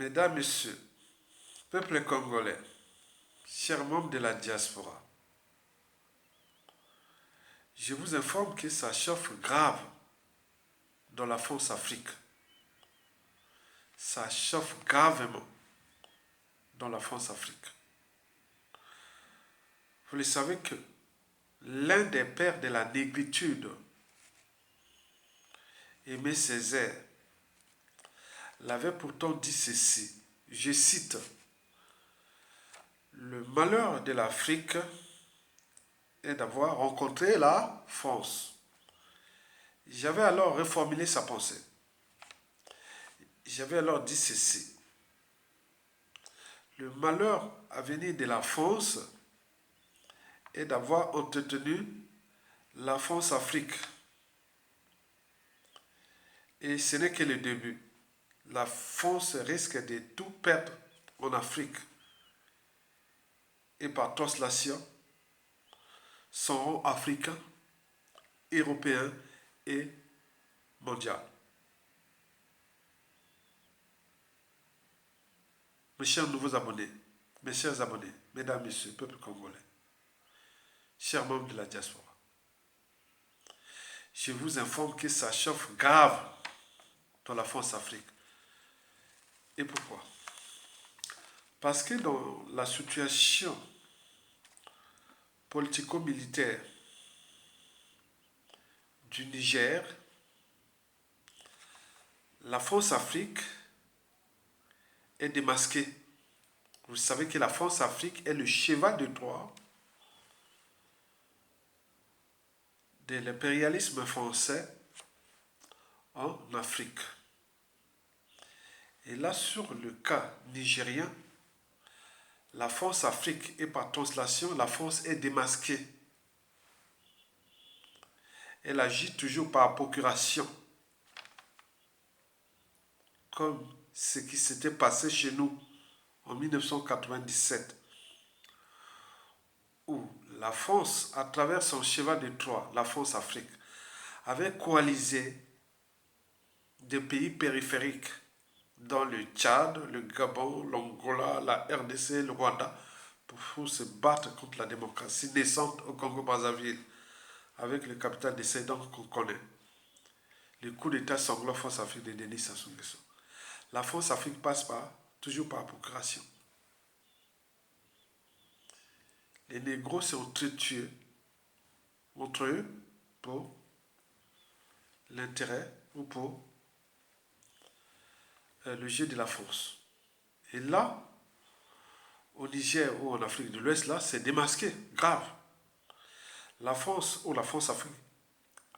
Mesdames, Messieurs, peuple congolais, chers membres de la diaspora, je vous informe que ça chauffe grave dans la France Afrique. Ça chauffe gravement dans la France Afrique. Vous le savez que l'un des pères de la négritude, Aimé Césaire, l'avait pourtant dit ceci, je cite, « Le malheur de l'Afrique est d'avoir rencontré la France. » J'avais alors reformulé sa pensée. J'avais alors dit ceci. Le malheur à venir de la France est d'avoir entretenu la France-Afrique. Et ce n'est que le début. La France risque de tout perdre en Afrique. Et par translation, son rang africain, européen et mondial. Mes chers nouveaux abonnés, mes chers abonnés, mesdames, messieurs, peuple congolais, chers membres de la diaspora, je vous informe que ça chauffe grave dans la France-Afrique. Et pourquoi? Parce que dans la situation politico-militaire du Niger, la France-Afrique est démasquée. Vous savez que la France-Afrique est le cheval de Troie de l'impérialisme français en Afrique. Et là, sur le cas nigérien, la France-Afrique et par translation, la France est démasquée. Elle agit toujours par procuration, comme ce qui s'était passé chez nous en 1997, où la France, à travers son cheval de Troie, la France-Afrique, avait coalisé des pays périphériques dans le Tchad, le Gabon, l'Angola, la RDC, le Rwanda, pour se battre contre la démocratie naissante au Congo-Brazzaville, avec le capital décédant qu'on connaît. Le coup d'État sanglant France-Afrique de Denis Sassou Nguesso. La France-Afrique passe toujours par procuration. Les négros sont entretués entre eux pour l'intérêt ou pour le jeu de la France. Et là, au Niger ou en Afrique de l'Ouest, là, c'est démasqué, grave. La France ou la France-Afrique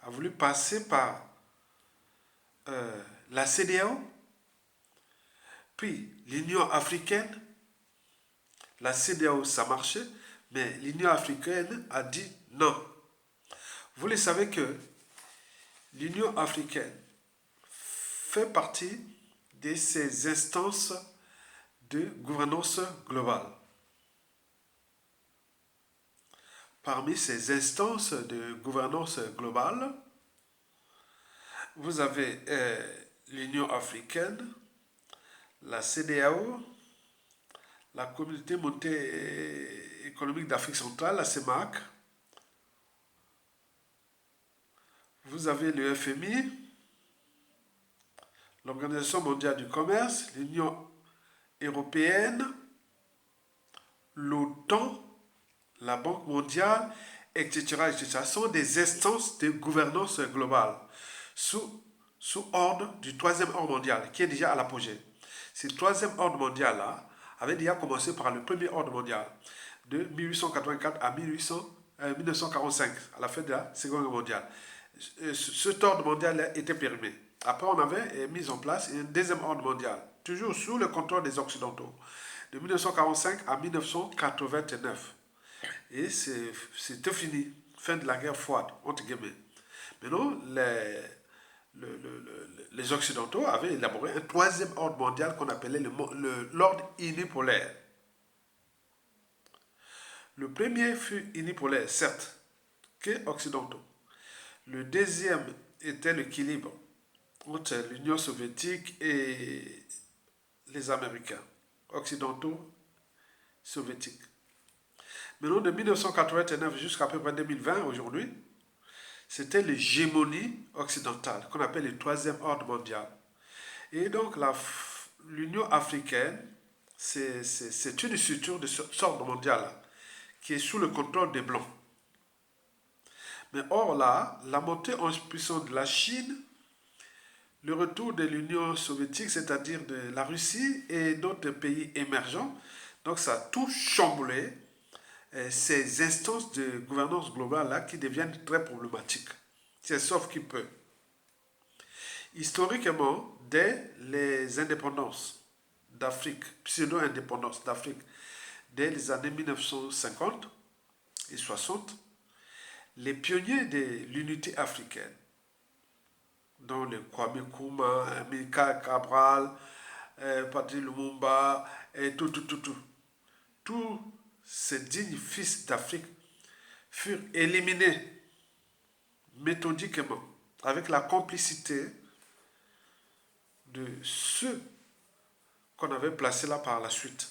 a voulu passer par la CEDEAO, puis l'Union africaine. La CEDEAO, ça marchait, mais l'Union africaine a dit non. Vous le savez que l'Union africaine fait partie de ces instances de gouvernance globale. Parmi ces instances de gouvernance globale, vous avez l'Union africaine, la CEDEAO, la Communauté monétaire économique d'Afrique centrale, la CEMAC, vous avez le FMI, l'Organisation mondiale du commerce, l'Union européenne, l'OTAN, la Banque mondiale, etc., etc. Ce sont des instances de gouvernance globale sous ordre du troisième ordre mondial qui est déjà à l'apogée. Ce troisième ordre mondial-là avait déjà commencé par le premier ordre mondial de 1884 à 1945, à la fin de la Seconde Guerre mondiale. Cet ordre mondial était périmé. Après, on avait mis en place un deuxième ordre mondial, toujours sous le contrôle des Occidentaux, de 1945 à 1989. Et c'était fini, fin de la guerre froide, entre guillemets. Maintenant, les Occidentaux avaient élaboré un troisième ordre mondial qu'on appelait l'ordre unipolaire. Le premier fut unipolaire, certes, que occidentaux. Le deuxième était l'équilibre entre l'Union soviétique et les Américains, occidentaux, soviétiques. Maintenant, de 1989 jusqu'à peu près 2020, aujourd'hui, c'était l'hégémonie occidentale, qu'on appelle le troisième ordre mondial. Et donc, l'Union africaine, c'est une structure de ce ordre mondial qui est sous le contrôle des Blancs. Mais or là, la montée en puissance de la Chine, le retour de l'Union soviétique, c'est-à-dire de la Russie et d'autres pays émergents, donc ça a tout chamboulé ces instances de gouvernance globale là qui deviennent très problématiques. C'est sauf qui peut. Historiquement, dès les indépendances d'Afrique, pseudo-indépendance d'Afrique, dès les années 1950 et 60, les pionniers de l'unité africaine, dont le Kwame Nkrumah, Amilcar Cabral, Patrice Lumumba, et tous ces dignes fils d'Afrique furent éliminés méthodiquement avec la complicité de ceux qu'on avait placés là par la suite,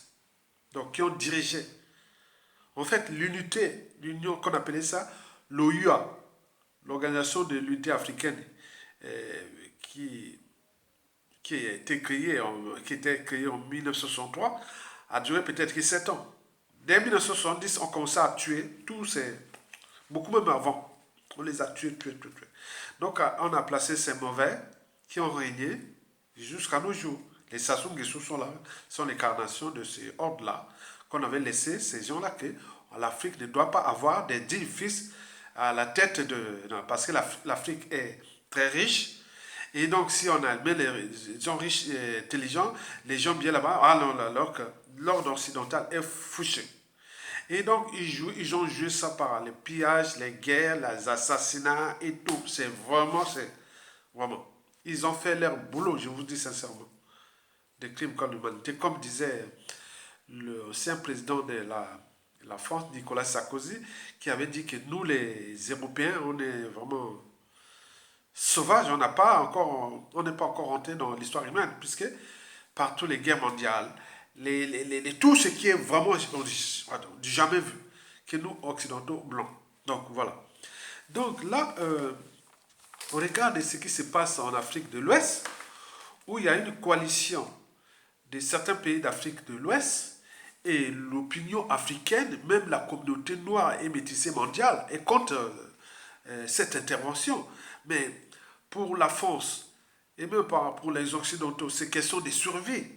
donc qui ont dirigé. En fait, l'union qu'on appelait ça l'OUA, l'Organisation de l'Unité africaine, euh, qui, qui était créée en 1963, a duré peut-être que 7 ans. Dès 1970, on commençait à tuer tous ces... Beaucoup même avant. On les a tués. Donc, on a placé ces mauvais qui ont régné jusqu'à nos jours. Les Sassou Nguesso sont là, sont l'incarnation de ces ordres-là, qu'on avait laissé, ces gens-là, que l'Afrique ne doit pas avoir des dignes fils à la tête de... Non, parce que l'Afrique est très riche. Et donc, si on a les gens riches et intelligents, les gens bien là-bas, alors que l'ordre occidental est fouché. Et donc, ils ont joué ça par les pillages, les guerres, les assassinats et tout. Vraiment. Ils ont fait leur boulot, je vous dis sincèrement. Des crimes contre l'humanité. Comme disait l'ancien président de la France, Nicolas Sarkozy, qui avait dit que nous, les Européens, on est vraiment sauvages. On n'est pas encore rentré dans l'histoire humaine, puisque par toutes les guerres mondiales, tout ce qui est vraiment du jamais vu, que nous, occidentaux blancs. Donc voilà. Donc là, on regarde ce qui se passe en Afrique de l'Ouest, où il y a une coalition de certains pays d'Afrique de l'Ouest, et l'opinion africaine, même la communauté noire et métissée mondiale, est contre cette intervention. Mais pour la France, et même pour les Occidentaux, c'est question de survie.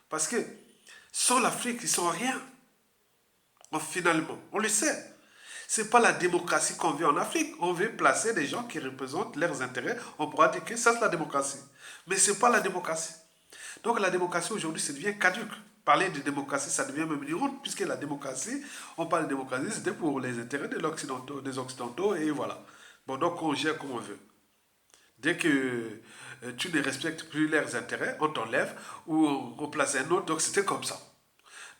Parce que sans l'Afrique, ils sont rien. Finalement, on le sait. Ce n'est pas la démocratie qu'on veut en Afrique. On veut placer des gens qui représentent leurs intérêts. On pourra dire que ça, c'est la démocratie. Mais ce n'est pas la démocratie. Donc la démocratie, aujourd'hui, ça devient caduque. Parler de démocratie, ça devient même une honte, puisque la démocratie, on parle de démocratie, c'était pour les intérêts des Occidentaux, et voilà. Bon, donc on gère comme on veut. Dès que tu ne respectes plus leurs intérêts, on t'enlève ou on place un autre. Donc c'était comme ça.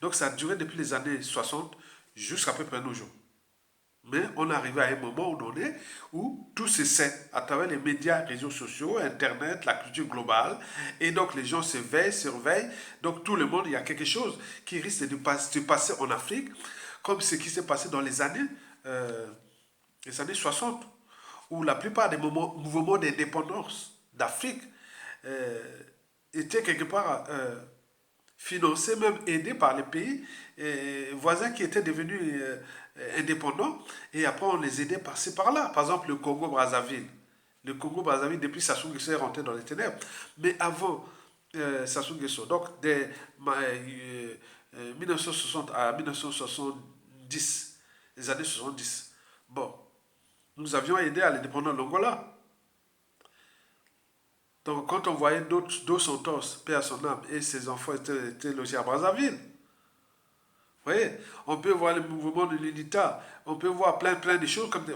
Donc ça a duré depuis les années 60 jusqu'à peu près nos jours. Mais on est arrivé à un moment où tout se sait à travers les médias, réseaux sociaux, Internet, la culture globale. Et donc les gens se veillent, surveillent. Donc tout le monde, il y a quelque chose qui risque de se passer en Afrique, comme ce qui s'est passé dans les années 60, où la plupart des mouvements d'indépendance d'Afrique étaient quelque part financés, même aidés par les pays voisins qui étaient devenus indépendants, et après on les aidait par-ci par-là. Par exemple, le Congo-Brazzaville. Le Congo-Brazzaville, depuis Sassou Nguesso, est rentré dans les ténèbres. Mais avant Sassou Nguesso, donc de 1960 à 1970, les années 70, bon, nous avions aidé à l'indépendance de l'Angola. Donc, quand on voyait Dos Santos, paix à son âme, et ses enfants étaient logés à Brazzaville, vous voyez, on peut voir le mouvement de l'UNITA, on peut voir plein de choses, comme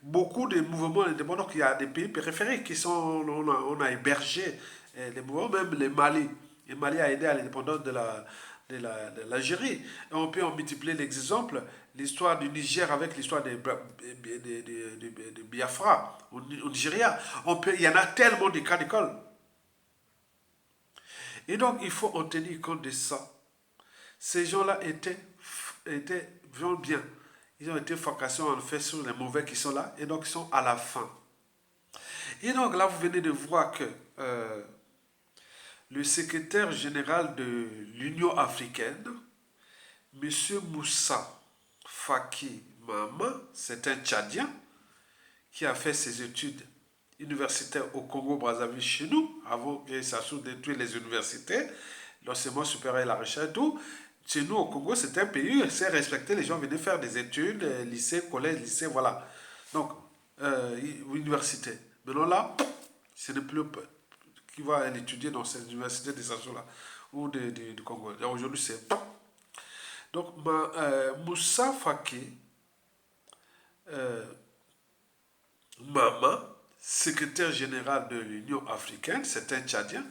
beaucoup de mouvements indépendants. Il y a des pays périphériques qui sont, on a hébergé les mouvements, même les Mali. Le Mali a aidé à l'indépendance de l'Algérie. Et on peut en multiplier les exemples, l'histoire du Niger avec l'histoire de Biafra au Nigeria. Il y en a tellement de cas d'école. Et donc, il faut en tenir compte de ça. Ces gens-là étaient vraiment bien. Ils ont été focalisés en fait sur les mauvais qui sont là, et donc ils sont à la fin. Et donc là, vous venez de voir que le secrétaire général de l'Union africaine, M. Moussa Faki Mahamat, c'est un Tchadien qui a fait ses études universitaires au Congo-Brazzaville chez nous, avant que ça soit détruit les universités, l'enseignement supérieur et la recherche et tout. Chez nous, au Congo, c'est un pays, c'est respecté, les gens venaient faire des études, lycée, collège, lycée, voilà. Donc, université. Maintenant là, ce n'est plus qui va étudier dans cette université de Sassoula ou du Congo. Aujourd'hui, c'est... Donc, Moussa Faki Mahamat, secrétaire général de l'Union africaine, c'est un Tchadien,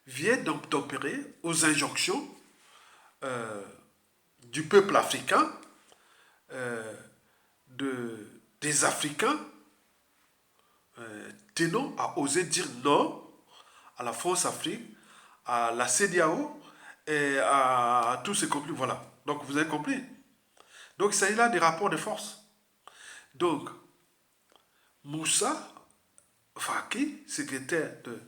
vient donc d'opérer aux injonctions euh, du peuple africain, euh, des Africains, tenant à oser dire non à la France-Afrique, à la CEDEAO et à tous ces conflits. Voilà. Donc vous avez compris. Donc il s'agit là des rapports de force. Donc, Moussa Faki, secrétaire de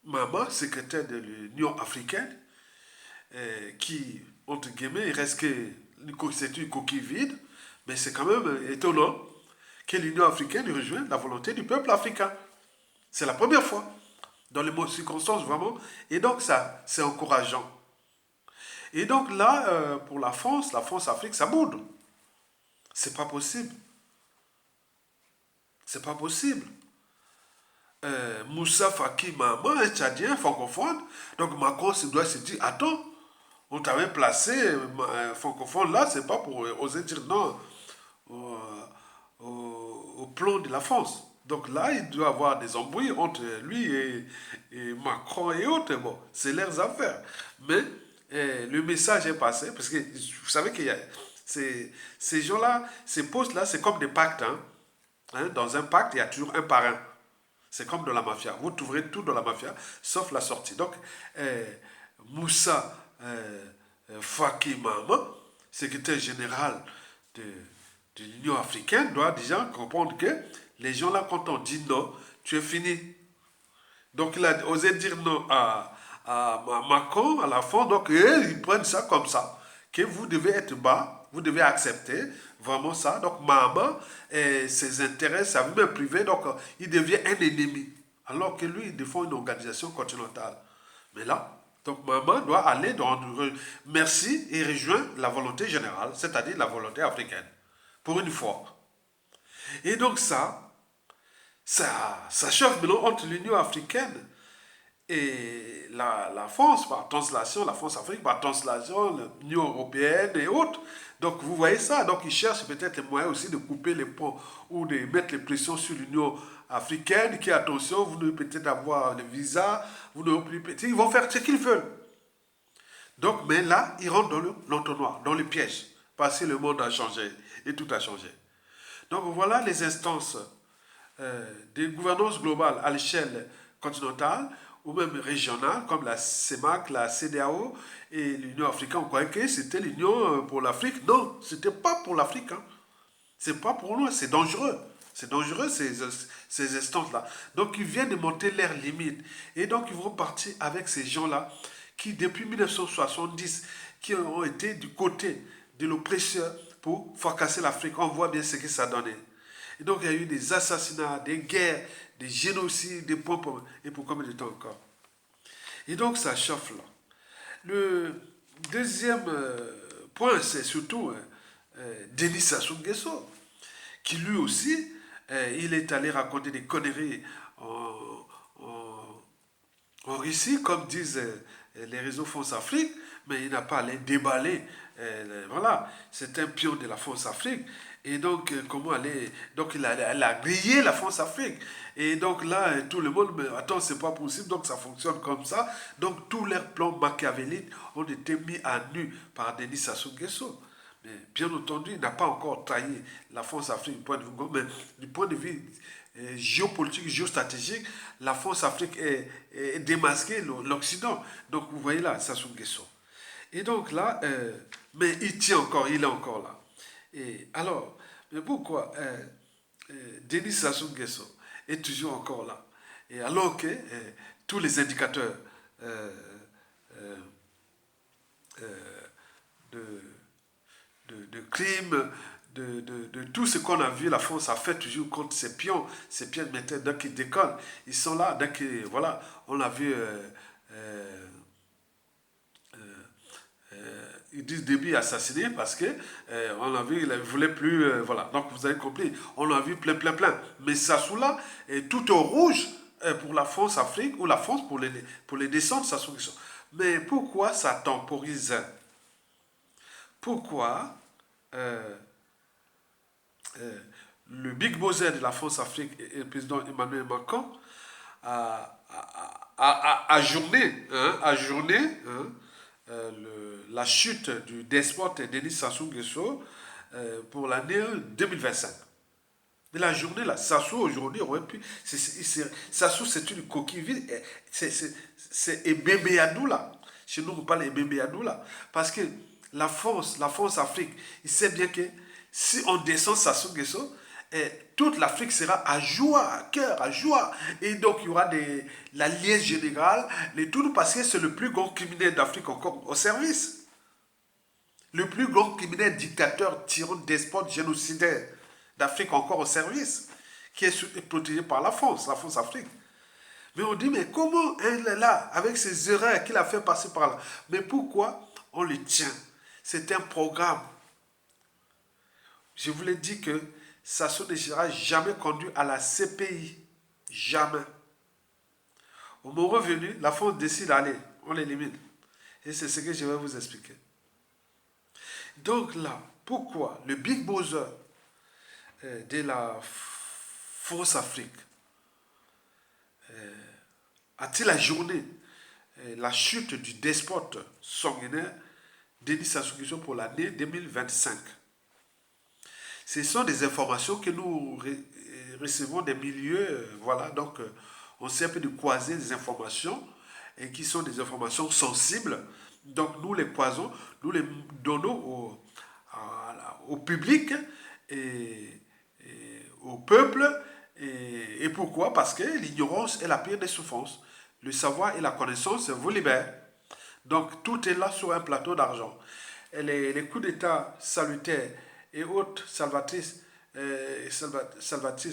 Mama, secrétaire de l'Union africaine, qui, entre guillemets, il reste que c'est une coquille vide, mais c'est quand même étonnant que l'Union africaine rejoigne la volonté du peuple africain. C'est la première fois, dans les circonstances vraiment, et donc ça, c'est encourageant. Et donc là, pour la France-Afrique, ça boude. C'est pas possible. C'est pas possible. Moussa Faki Mahamat, un Tchadien francophone, donc Macron doit se dire, attends, on t'avait placé francophone là, c'est pas pour oser dire non au plan de la France. Donc là, il doit y avoir des embrouilles entre lui et Macron et autres. Bon, c'est leurs affaires. Mais le message est passé, parce que vous savez qu'il y a ces gens-là, ces postes-là, c'est comme des pactes. Hein. Dans un pacte, il y a toujours un parrain. C'est comme dans la mafia. Vous trouverez tout dans la mafia, sauf la sortie. Donc, Moussa Faki Mahamat, secrétaire général de, de l'Union africaine, doit déjà comprendre que les gens là, quand on dit non, tu es fini. Donc, il a osé dire non à Macron, à la fin. Donc, ils prennent ça comme ça. Que vous devez être bas, vous devez accepter vraiment ça. Donc, Mahamat, ses intérêts, sa vie même privée, donc, il devient un ennemi. Alors que lui, il défend une organisation continentale. Mais là, donc Mahamat doit aller dans merci et rejoindre la volonté générale, c'est-à-dire la volonté africaine, pour une fois. Et donc ça chauffe maintenant entre l'Union africaine et la France, par translation, la France-Afrique, par translation, l'Union européenne et autres. Donc vous voyez ça, donc ils cherchent peut-être les moyens aussi de couper les ponts ou de mettre les pressions sur l'Union africaine, qui attention, vous devez peut-être avoir le visa, vous devez peut-être, ils vont faire ce qu'ils veulent. Donc, mais là, ils rentrent dans l'entonnoir, dans le piège, parce que le monde a changé et tout a changé. Donc voilà les instances de gouvernance globale à l'échelle continentale ou même régionale, comme la CEMAC, la CEDEAO et l'Union africaine. On croyait que c'était l'Union pour l'Afrique. Non, ce n'était pas pour l'Afrique. Hein. C'est pas pour nous, c'est dangereux. C'est dangereux ces instances-là. Donc ils viennent de monter leurs limites. Et donc ils vont partir avec ces gens-là qui, depuis 1970, qui ont été du côté de l'oppresseur pour fracasser l'Afrique. On voit bien ce que ça donnait. Et donc il y a eu des assassinats, des guerres, des génocides, des points et pour combien de temps encore. Et donc ça chauffe là. Le deuxième point, c'est surtout Denis Sassou Nguesso, qui lui aussi, il est allé raconter des conneries en Russie, comme disent les réseaux France-Afrique, mais il n'a pas allé déballer. Voilà, c'est un pion de la France-Afrique. Et donc, comment aller. Donc, il a grillé la France-Afrique. Et donc là, tout le monde, mais attends, c'est pas possible, donc ça fonctionne comme ça. Donc, tous leurs plans machiavéliques ont été mis à nu par Denis Sassou Nguesso. Mais bien entendu, il n'a pas encore trahi la France-Afrique du point de vue, mais du point de vue géopolitique, géostratégique, la France-Afrique est démasquée l'Occident. Donc vous voyez là, Sassou Nguesso. Et donc là, mais il tient encore, il est encore là. Et alors, mais pourquoi Denis Sassou Nguesso est toujours encore là? Et alors que tous les indicateurs euh, euh, de, de crimes, de tout ce qu'on a vu, la France a fait toujours contre ces pions maintenant, dès qu'ils décollent, ils sont là, dès que, voilà, on a vu, euh, ils disent début assassiné parce que on a vu, il ne voulait plus, voilà, donc vous avez compris, on a vu plein, plein, plein. Mais ça sous là, tout au rouge pour la France-Afrique ou la France pour les descendre, ça sous. Mais pourquoi ça temporise? Pourquoi euh, euh, le Big Brother de la France-Afrique et le président Emmanuel Macron a journé, hein, la chute du despote Denis Sassou Nguesso pour l'année 2025. Mais la journée là, Sassou aujourd'hui aurait pu. Sassou, c'est une coquille vide. C'est Ebembe là. Chez nous, on parle Ebembe là. Parce que la France-Afrique, il sait bien que si on descend Sassou Nguesso, toute l'Afrique sera à joie, à cœur, à joie. Et donc, il y aura la liesse générale, les tout parce que c'est le plus grand criminel d'Afrique encore au service. Le plus grand criminel dictateur, tyran, despote, génocidaire d'Afrique encore au service, qui est protégé par la France-Afrique. Mais on dit, mais comment elle est là, avec ses erreurs qu'il a fait passer par là? Mais pourquoi on le tient? C'est un programme. Je vous l'ai dit que Sassou ne sera jamais conduit à la CPI. Jamais. Au moment venu, la France décide d'aller. On l'élimine. Et c'est ce que je vais vous expliquer. Donc là, pourquoi le Big Brother de la France-Afrique a-t-il ajourné la chute du despote sanguinaire Denis Sassou Nguesso pour l'année 2025? Ce sont des informations que nous recevons des milieux, voilà, donc on sait un peu de croiser des informations et qui sont des informations sensibles. Donc nous les croisons, nous les donnons au public et, au peuple. Et pourquoi? Parce que l'ignorance est la pire des souffrances. Le savoir et la connaissance vous libèrent. Donc tout est là sur un plateau d'argent. Et les coups d'État salutaires et autres salvatrices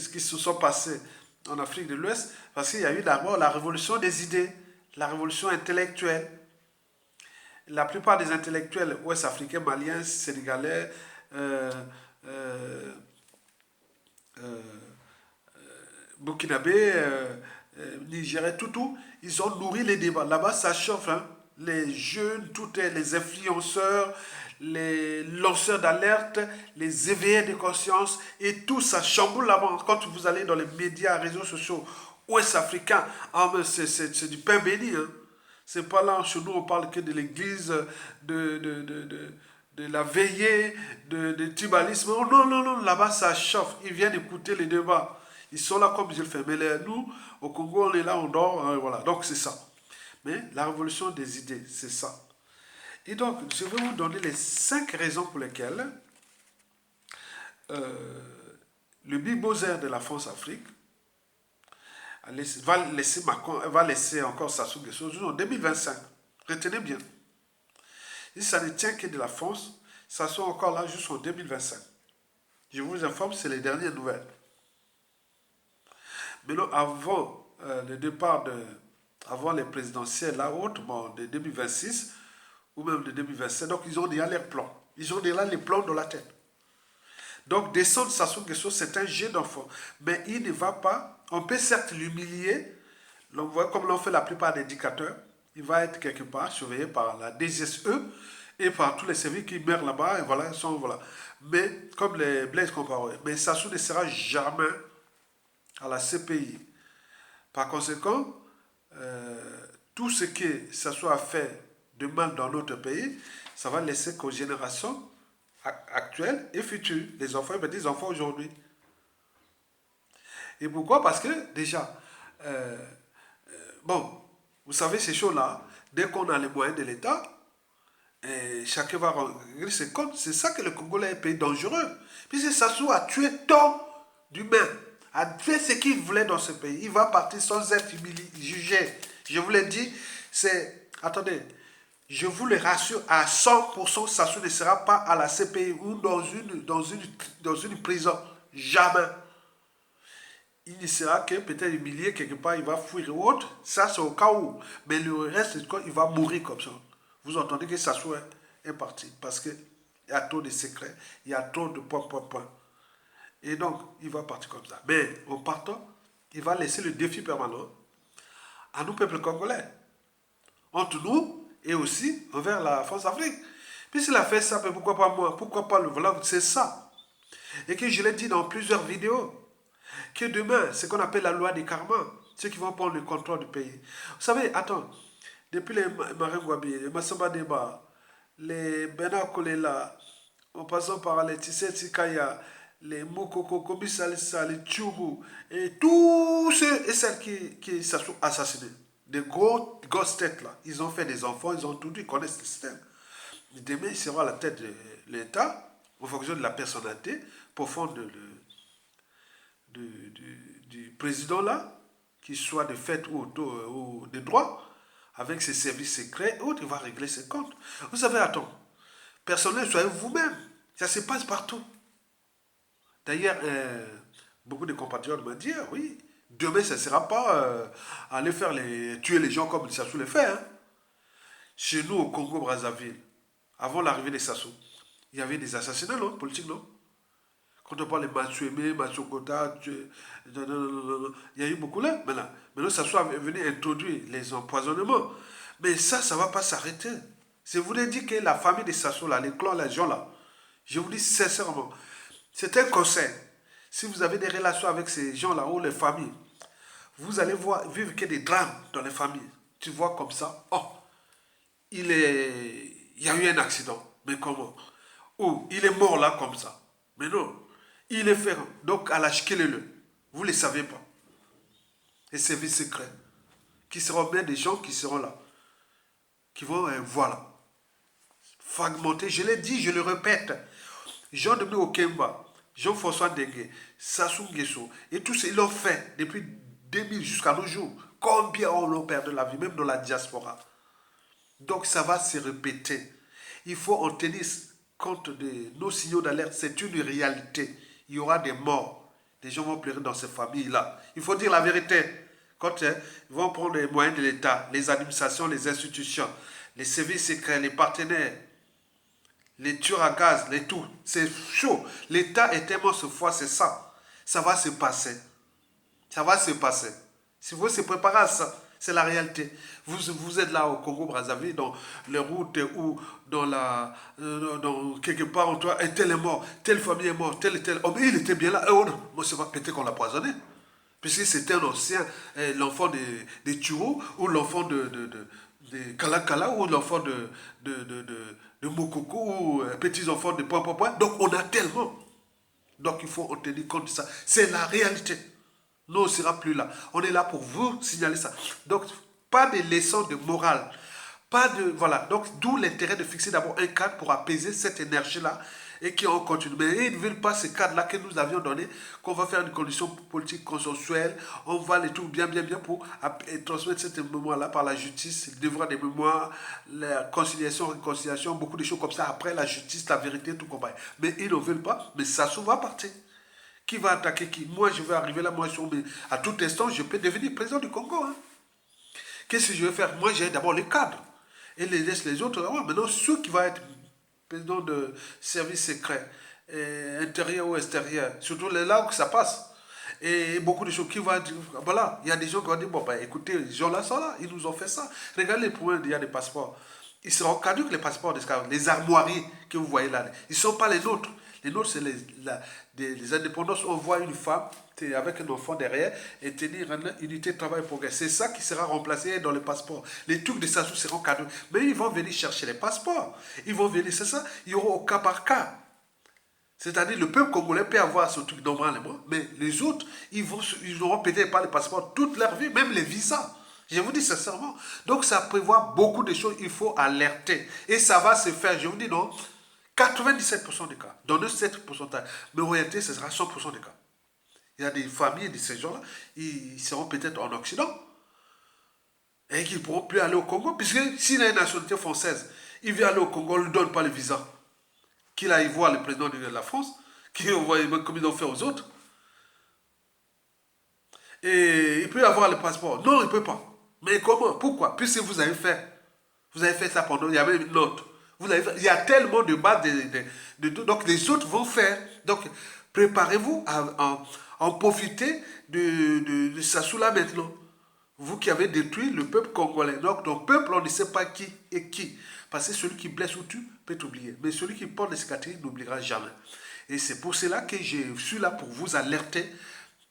qui se sont passés en Afrique de l'Ouest, parce qu'il y a eu d'abord la révolution des idées, la révolution intellectuelle. La plupart des intellectuels ouest-africains, maliens, sénégalais, euh, euh, euh, burkinabé, nigérien, tout, ils ont nourri les débats. Là-bas, ça chauffe, hein. Les jeunes, les influenceurs, les lanceurs d'alerte, les éveillés de conscience, et tout ça chamboule là-bas. Quand vous allez dans les médias, réseaux sociaux ouest-africains, ah, c'est du pain béni, hein. C'est pas là, chez nous, on parle que de l'église, de la veillée, de tribalisme. Oh, non, non, non, là-bas, ça chauffe. Ils viennent écouter les débats. Ils sont là comme je le fais. Mais nous, au Congo, on est là, on dort. Voilà. Donc, c'est ça. Mais la révolution des idées, c'est ça. Et donc, je vais vous donner les 5 raisons pour lesquelles euh, le Big Brother de la France-Afrique va laisser encore Sassou Nguesso en 2025. Retenez bien. Si ça ne tient que de la France, ça sera encore là jusqu'en 2025. Je vous informe, c'est les dernières nouvelles. Mais non, avant le départ avant les présidentielles, là, bon, de 2026 ou même de 2027, donc ils ont déjà les plans. Ils ont déjà les plans dans la tête. Donc descendre Sassou Nguesso, c'est un jet d'enfant. Mais il ne va pas, on peut certes l'humilier, comme l'ont fait la plupart des dictateurs, il va être quelque part surveillé par la DGSE et par tous les services qui meurent là-bas, et voilà, ils sont, voilà. Mais, comme les Blaise Compaoré, mais Sassou ne sera jamais à la CPI. Par conséquent, tout ce que Sassou a fait de mal dans notre pays, ça va laisser qu'aux générations actuelles et futures, les enfants et des enfants aujourd'hui. Et pourquoi? Parce que déjà, euh, bon, vous savez, ces choses-là, dès qu'on a les moyens de l'État, chacun va régler ses comptes. C'est ça que le Congolais est un pays dangereux. Puisque Sassou a tué tant d'humains, a fait ce qu'il voulait dans ce pays. Il va partir sans être jugé. Je vous l'ai dit, c'est... Attendez, je vous le rassure, à 100%, Sassou ne sera pas à la CPI ou dans une prison. Jamais. Il ne sera que peut-être humilié quelque part, il va fuir ou autre. Ça, c'est au cas où. Mais le reste, c'est quoi? Il va mourir comme ça. Vous entendez que Sassou est parti. Parce qu'il y a trop de secrets, il y a trop de points. Et donc, il va partir comme ça. Mais en partant, il va laisser le défi permanent à nous, peuple congolais. Entre nous et aussi envers la France-Afrique. Puisqu'il a fait ça, mais pourquoi pas moi? Pourquoi pas le voilà? C'est ça. Et que je l'ai dit dans plusieurs vidéos. Que demain, ce qu'on appelle la loi des karma, ceux qui vont prendre le contrôle du pays. Vous savez, attends, depuis les Maringouabi, les Massamba Deba, les Bernard Kolela, en passant par les Tissé Tikaya, les Mokoko, Kobi Salissa, les Tchougou, et tous ceux et celles qui se sont assassinés, des grosses têtes là, ils ont fait des enfants, ils ont tout dit, ils connaissent le système. Demain, ils seront à la tête de l'État, en fonction de la personnalité profonde du président là, qu'il soit de fait ou de droit, avec ses services secrets, il va régler ses comptes. Vous savez, attends, personnel, soyez vous-même. Ça se passe partout. D'ailleurs, beaucoup de compatriotes m'ont dit, oui, demain, ça ne sera pas aller tuer les gens comme Sassou le fait. Hein. Chez nous, au Congo-Brazzaville, avant l'arrivée des Sassou, il y avait des assassinats, non, politiques, non? Quand on parle de Matsueme, Matsukota, il y a eu beaucoup là. Maintenant Sassou est venu introduire les empoisonnements. Mais ça ne va pas s'arrêter. Je vous l'ai dit que la famille de Sassou, là, les clans, les gens là, je vous dis sincèrement, c'est un conseil. Si vous avez des relations avec ces gens-là ou les familles, vous allez vivre que des drames dans les familles. Tu vois comme ça, oh, il y a eu un accident. Mais comment? Ou il est mort là comme ça. Mais non. Il est ferme. Donc, à le vous ne le savez pas. Les services secrets. Qui seront bien des gens qui seront là. Qui vont, voilà. Fragmenter. Je l'ai dit, je le répète. Jean-Denis Okemba, Jean-François Dengue, Sassou Nguesso, et tous ils l'ont fait depuis 2000 jusqu'à nos jours. Combien on l'a perdu la vie, même dans la diaspora. Donc, ça va se répéter. Il faut en tenir compte de nos signaux d'alerte. C'est une réalité. Il y aura des morts. Des gens vont pleurer dans ces familles-là. Il faut dire la vérité. Quand ils vont prendre les moyens de l'État, les administrations, les institutions, les services secrets, les partenaires, les tueurs à gaz, les tout, c'est chaud. L'État est tellement ce fois, c'est ça. Ça va se passer. Ça va se passer. Si vous se préparez à ça, c'est la réalité. Vous êtes là au Congo-Brazzaville, dans les routes ou dans quelque part, on doit, et tel est mort, telle famille est morte, tel et tel. Oh, mais il était bien là. Moi, c'est pas peut-être qu'on l'a poisonné. Puisque c'était un ancien, l'enfant des Turo, ou l'enfant de Kalakala, ou l'enfant de Mokoko, ou petits-enfants de Point. Donc, on a tellement. Donc, il faut en tenir compte de ça. C'est la réalité. Nous, on ne sera plus là. On est là pour vous signaler ça. Donc, pas de leçons de morale. Pas de... Voilà. Donc, d'où l'intérêt de fixer d'abord un cadre pour apaiser cette énergie-là et qu'on continue. Mais ils ne veulent pas ce cadre-là que nous avions donné, qu'on va faire une condition politique consensuelle, on va les tout bien pour transmettre cette mémoire-là par la justice, le devoir des mémoires, la conciliation, réconciliation, beaucoup de choses comme ça. Après, la justice, la vérité, tout combat. Mais ils ne veulent pas. Mais ça va partir. Qui va attaquer qui? Moi, je vais arriver là, à tout instant, je peux devenir président du Congo. Hein. Qu'est-ce que je vais faire? Moi, j'ai d'abord les cadres. Et les autres, maintenant, ceux qui vont être président de service secret, intérieur ou extérieur, surtout là où ça passe. Et beaucoup de choses qui vont dire, voilà, il y a des gens qui vont dire, bon, ben, écoutez, les gens là sont là, ils nous ont fait ça. Regardez les problèmes, il y a des passeports. Ils seront caducs, les passeports, les armoiries que vous voyez là. Ils ne sont pas les nôtres. Les nôtres, c'est les indépendances. On voit une femme avec un enfant derrière et tenir une unité de travail progrès. C'est ça qui sera remplacé dans le passeport. Les trucs de Sassou seront cadeaux. Mais ils vont venir chercher les passeports. Ils vont venir, c'est ça. Il y aura au cas par cas. C'est-à-dire, le peuple congolais peut avoir ce truc normalement, mais les autres, ils n'auront peut-être pas le passeport toute leur vie, même les visas. Je vous dis sincèrement. Donc, ça prévoit beaucoup de choses, il faut alerter. Et ça va se faire, je vous dis non, 97% des cas. Donnez 7%, mais en réalité, ce sera 100% des cas. Il y a des familles de ces gens-là, ils seront peut-être en Occident et qu'ils ne pourront plus aller au Congo, puisque s'il a une nationalité française, il vient aller au Congo, on ne lui donne pas le visa. Qu'il aille voir le président de la France, qu'il envoie comme ils ont fait aux autres. Et il peut avoir le passeport. Non, il ne peut pas. Mais comment? Pourquoi? Puisque vous avez fait ça pendant, il y avait une note. Il y a tellement de bases donc les autres vont faire. Donc préparez-vous à en profiter de Sassou-là maintenant. Vous qui avez détruit le peuple congolais. Donc, ton peuple, on ne sait pas qui est qui. Parce que celui qui blesse ou tue peut t'oublier. Mais celui qui porte les cicatrices n'oubliera jamais. Et c'est pour cela que je suis là pour vous alerter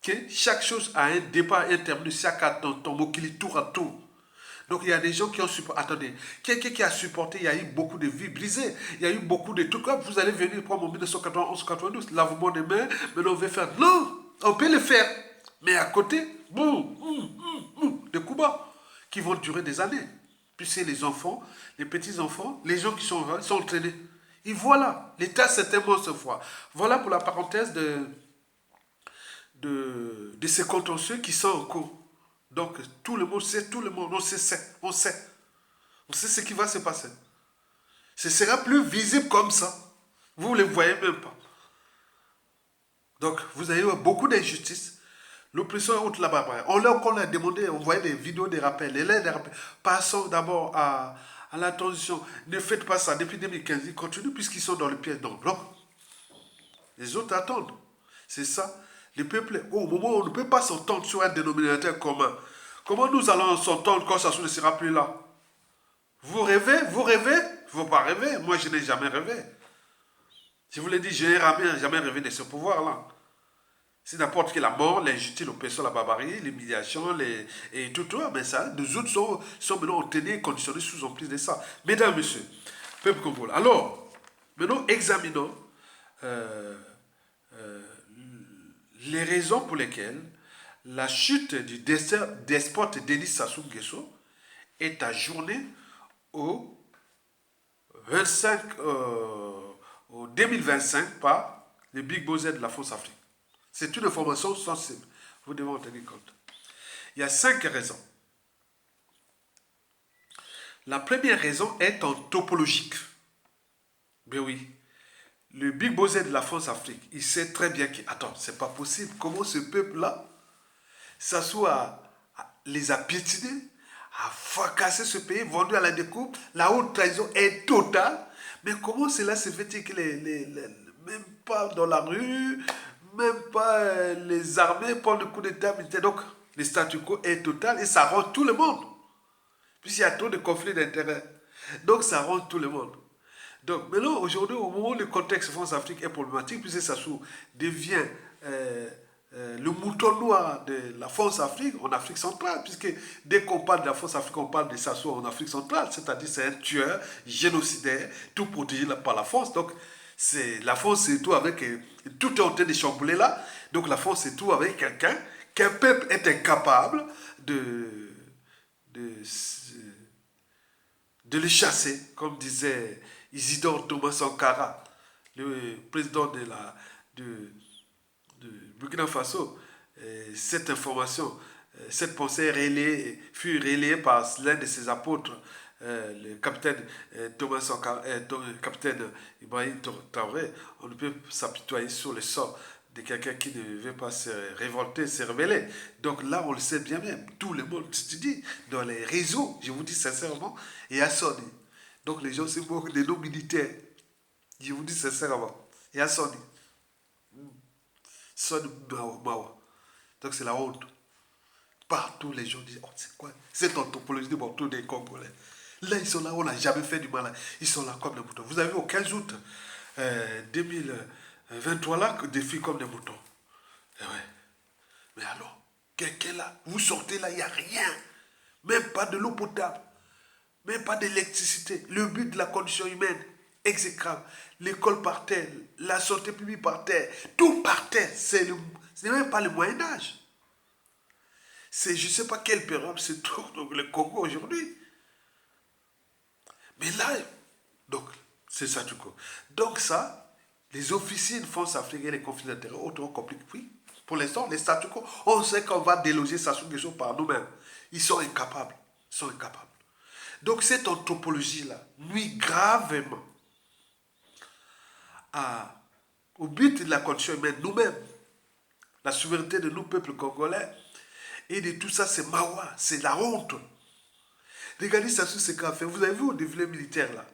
que chaque chose a un départ et un terminus. Chaque ton mot qui lit tour à tour. Donc il y a des gens qui ont supporté. Attendez, quelqu'un qui a supporté, il y a eu beaucoup de vies brisées. Il y a eu beaucoup de trucs. Comme vous allez venir prendre en 1991-92, lavement des mains, maintenant on veut faire. Non, on peut le faire. Mais à côté, boum, des coups bas qui vont durer des années. Puisque les enfants, les petits-enfants, les gens qui sont entraînés. Et voilà, l'État c'est un monstre fois. Voilà pour la parenthèse de ces contentieux qui sont en cours. Donc tout le monde sait, on sait ce qui va se passer. Ce sera plus visible comme ça. Vous ne le voyez même pas. Donc vous avez beaucoup d'injustices. L'oppression est haute là-bas. On leur a demandé, on voyait des vidéos, des rappels, des rappels. Passons d'abord à la transition. Ne faites pas ça. Depuis 2015, ils continuent puisqu'ils sont dans le piège. Donc, les autres attendent. C'est ça. Les peuples, au moment où on ne peut pas s'entendre sur un dénominateur commun, comment nous allons s'entendre quand ça ne sera plus là? Vous rêvez? Vous rêvez? Il ne faut pas rêver. Moi, je n'ai jamais rêvé. Je vous l'ai dit, je n'ai jamais rêvé de ce pouvoir-là. C'est n'importe quelle la mort, l'injustice, l'oppression, la barbarie, l'humiliation, et tout, mais ça, nous autres sont maintenant tenus et conditionnés sous emprise de ça. Mesdames, messieurs, peuple congolais. Alors, maintenant, examinons les raisons pour lesquelles la chute du despote Denis Sassou Nguesso est ajournée au 25, au 2025 par le Big Boss de la France Afrique. C'est une information sensible. Vous devez en tenir compte. Il y a 5 raisons. La première raison est topologique. Ben oui. Le Big Boss de la France-Afrique, il sait très bien que, attends, c'est pas possible. Comment ce peuple-là, Sassou les a piétinés, a fracassé ce pays, vendu à la découpe. La haute trahison est totale. Mais comment cela se fait-il que même pas dans la rue, même pas les armées prennent le coup d'état militaire. Donc, le statu quo est total et ça rend tout le monde. Puisqu'il y a trop de conflits d'intérêts. Donc, ça rend tout le monde. Donc, maintenant, aujourd'hui, au moment où le contexte France-Afrique est problématique, puisque Sassou devient le mouton noir de la France-Afrique en Afrique centrale, puisque dès qu'on parle de la France-Afrique, on parle de Sassou en Afrique centrale, c'est-à-dire c'est un tueur, génocidaire, tout protégé par la France. Donc, la France, c'est tout avec... tout est en train de chambouler là. Donc, la France, c'est tout avec quelqu'un qu'un peuple est incapable de le chasser, comme disait Isidore Thomas Sankara, le président de Burkina Faso. Cette information, cette pensée fut relayée par l'un de ses apôtres, le capitaine Thomas Sankara, capitaine Ibrahim Traoré. On ne peut s'apitoyer sur le sort de quelqu'un qui ne veut pas se révolter, se rebeller. Donc là, on le sait bien même. Tout le monde se dit, dans les réseaux, je vous dis sincèrement, et à sonner. Donc les gens se moquent de nos militaires. Je vous dis sincèrement, et à sonner. Sonne Mawa. Donc c'est la honte. Partout les gens disent, oh, c'est quoi cette anthropologie de tous des Congolais. Là, ils sont là, on n'a jamais fait du mal. Ils sont là comme des moutons. Vous avez au 15 août 2023 là, des filles comme des moutons. Et ouais. Mais alors, quelqu'un là, vous sortez là, il n'y a rien. Même pas de l'eau potable. Même pas d'électricité. Le but de la condition humaine exécrable. L'école par terre, la santé publique par terre, tout par terre. Ce n'est même pas le Moyen-Âge. C'est je ne sais pas quelle période se trouve donc, le Congo aujourd'hui. Mais là, donc, c'est ça tout court. Donc ça, les officiers de France africaine et les conflits d'intérêts, autant compliqués, oui. Pour l'instant, les statu quo, on sait qu'on va déloger Sassou Nguesso par nous-mêmes. Ils sont incapables. Ils sont incapables. Donc cette anthropologie-là nuit gravement au but de la condition humaine, nous-mêmes, la souveraineté de nos peuples congolais, et de tout ça, c'est Mawa, c'est la honte. Regardez ça sur ce qu'a fait. Vous avez vu au défilé militaire là.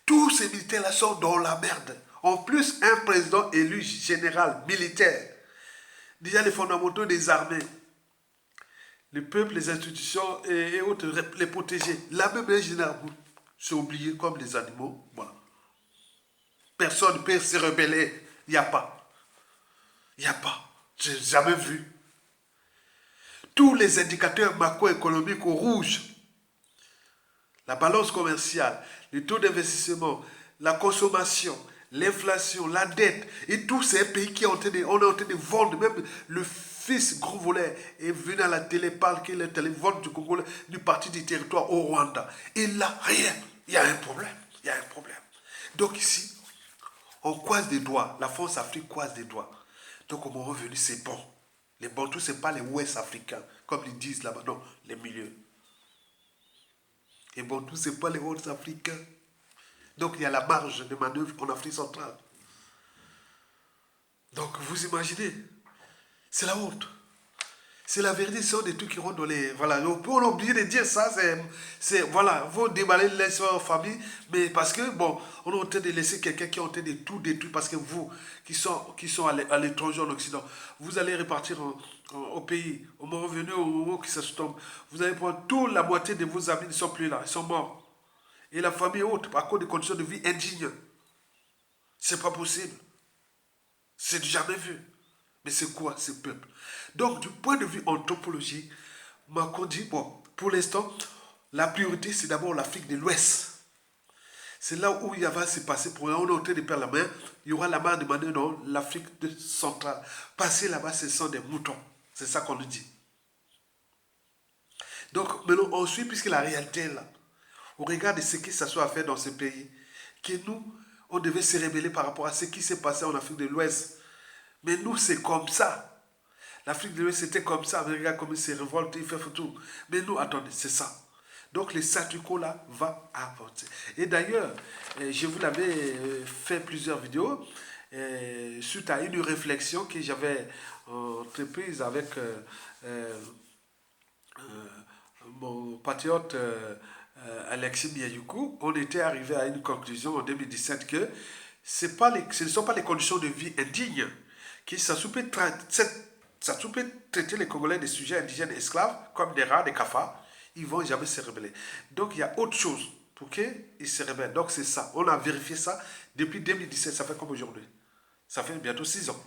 Tous ces militaires-là sont dans la merde. En plus, un président élu général militaire. Déjà les fondamentaux des armées. Le peuple, les institutions et autres, les protéger. La même général, c'est oublié comme les animaux. Voilà. Personne ne peut se rebeller. Il n'y a pas. Il n'y a pas. Je n'ai jamais vu. Tous les indicateurs macroéconomiques au rouge. La balance commerciale, le taux d'investissement, la consommation, l'inflation, la dette, et tous ces pays qui ont été, on est en train de vendre, même le fils gros voleur est venu à la télé, parle qu'il est allé vendre du Congo, du parti du territoire au Rwanda. Et là, rien. Il y a un problème. Il y a un problème. Donc ici, on croise des doigts. La France Afrique croise des doigts. Donc on est revenu, c'est bon. Les Bantous, ce n'est pas les Ouest africains, comme ils disent là-bas. Non, les milieux. Et Bantous, ce n'est pas les Ouest africains. Donc il y a la marge de manœuvre en Afrique centrale. Donc vous imaginez, c'est la honte. C'est la vérité, ce sont des trucs qui rentrent dans les... Voilà, on peut oublier de dire ça, voilà, vous déballez l'histoire en famille, mais parce que, bon, on est en train de laisser quelqu'un qui est en train de tout détruire, parce que vous, qui sont à l'étranger, en Occident, vous allez repartir au pays, au moment venu, au moment qui se tombe, vous allez prendre toute la moitié de vos amis, ils ne sont plus là, ils sont morts. Et la famille est haute, à cause des conditions de vie indignes. C'est pas possible. C'est jamais vu. Mais c'est quoi ce peuple? Donc, du point de vue anthropologie, Macron dit, bon, pour l'instant, la priorité, c'est d'abord l'Afrique de l'Ouest. C'est là où il va se passer, pour on est en train de perdre la main, il y aura la main demandée dans l'Afrique centrale. Passer là-bas, ce sont des moutons. C'est ça qu'on nous dit. Donc, maintenant, on suit, puisque la réalité est là. On regarde ce qui s'assoit à faire dans ce pays, que nous, on devait se rébeller par rapport à ce qui s'est passé en Afrique de l'Ouest. Mais nous, c'est comme ça. L'Afrique de l'Ouest, c'était comme ça. Mais regarde comme il se révolte, il fait tout. Mais nous, attendez, c'est ça. Donc, le statu quo là va avancer. Et d'ailleurs, je vous l'avais fait plusieurs vidéos suite à une réflexion que j'avais entreprise avec mon patriote Alexis Miayuku. On était arrivé à une conclusion en 2017 que ce ne sont pas les conditions de vie indignes qui ça peut traiter les Congolais des sujets indigènes esclaves comme des rats, des cafards. Ils ne vont jamais se rebeller. Donc il y a autre chose pour qu'ils se rebellent. Donc c'est ça. On a vérifié ça depuis 2017. Ça fait comme aujourd'hui. Ça fait bientôt 6 ans.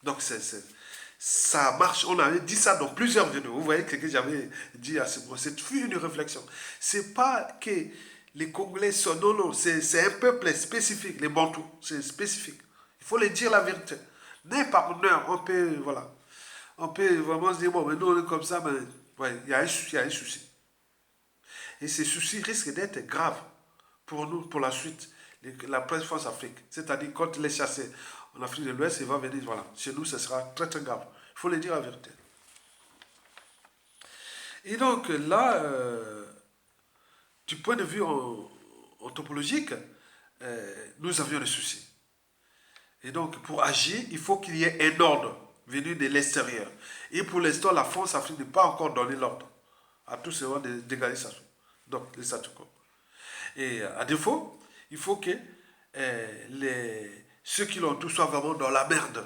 Donc ça marche. On avait dit ça dans plusieurs vidéos. Vous voyez ce que j'avais dit à ce moment. C'est une réflexion. C'est pas que les Congolais sont... Non, non. C'est un peuple spécifique. Les Bantous. C'est spécifique. Il faut les dire la vérité. Mais par honneur, on peut... Voilà. On peut vraiment se dire, bon, mais nous, on est comme ça, mais ouais, il y a un souci. Et ces soucis risquent d'être graves pour nous, pour la suite, la presse France Afrique. C'est-à-dire, quand les chassés en Afrique de l'Ouest, il va venir, voilà. Chez nous, ce sera très, très grave. Il faut le dire la vérité. Et donc, là, du point de vue anthropologique, nous avions des soucis. Et donc, pour agir, il faut qu'il y ait un ordre venu de l'extérieur. Et pour l'instant, la France Afrique n'est pas encore donné l'ordre à tous ces gens d'égaler ça. Donc, les statu quo. Et à défaut, il faut que ceux qui l'ont tout soient vraiment dans la merde.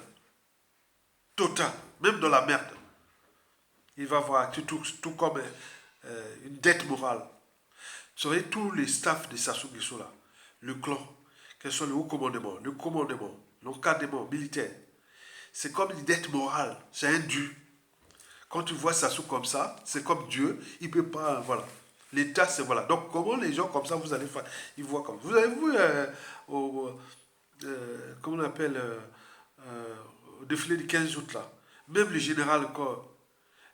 Total, même dans la merde. Il va avoir tout comme une dette morale. Vous savez, tous les staffs de Sassou Nguesso là, le clan, quels sont les hauts commandements, l'encadrement militaire, c'est comme une dette morale, c'est un dû. Quand tu vois Sassou comme ça, c'est comme Dieu, il ne peut pas, voilà. L'État, c'est voilà. Donc, comment les gens comme ça, vous allez faire, ils voient comme. Vous avez vu, comment on appelle, au défilé du 15 août, là, même le général corps,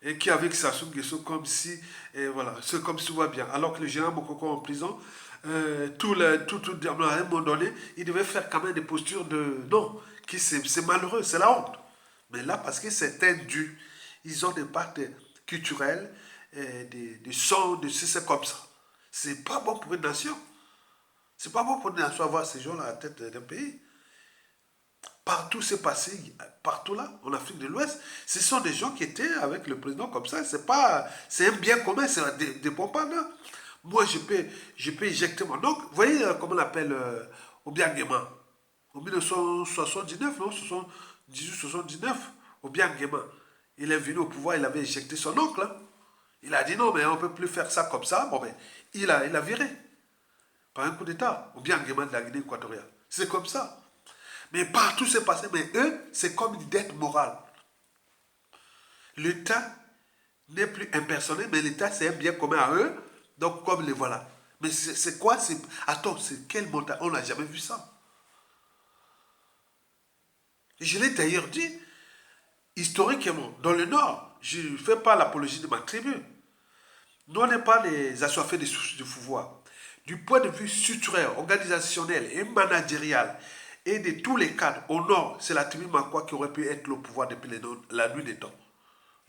et qui avec Sassou Nguesso comme si, et voilà, c'est comme si tout va bien. Alors que le général Mokoko en prison, à un moment donné, il devait faire quand même des postures de non, qui c'est malheureux, c'est la honte. Mais là, parce que c'est indu, ils ont des parts culturelles, des sons, c'est comme ça. C'est pas bon pour une nation. C'est pas bon pour une nation avoir ces gens-là à la tête d'un pays. Partout c'est passé, partout là, en Afrique de l'Ouest, ce sont des gens qui étaient avec le président comme ça. C'est pas, c'est un bien commun, c'est des bons là. Moi, je peux éjecter mon oncle. Vous voyez comment on appelle Obiangema en 1979, non 78-79, Obiangema. Il est venu au pouvoir, il avait éjecté son oncle. Hein. Il a dit non, mais on ne peut plus faire ça comme ça. Bon, ben, il a viré par un coup d'État. Obiangema de la Guinée équatoriale. C'est comme ça. Mais partout c'est passé. Mais eux, c'est comme une dette morale. L'État n'est plus impersonnel, mais l'État, c'est un bien commun à eux. Donc, comme les voilà. Mais c'est quoi attends, c'est quel montant? On n'a jamais vu ça. Et je l'ai d'ailleurs dit, historiquement, dans le Nord, je ne fais pas l'apologie de ma tribu. Nous, on n'est pas les assoiffés du pouvoir. Du point de vue structurel, organisationnel et managérial, et de tous les cadres, au Nord, c'est la tribu Makwa qui aurait pu être au pouvoir depuis la nuit des temps.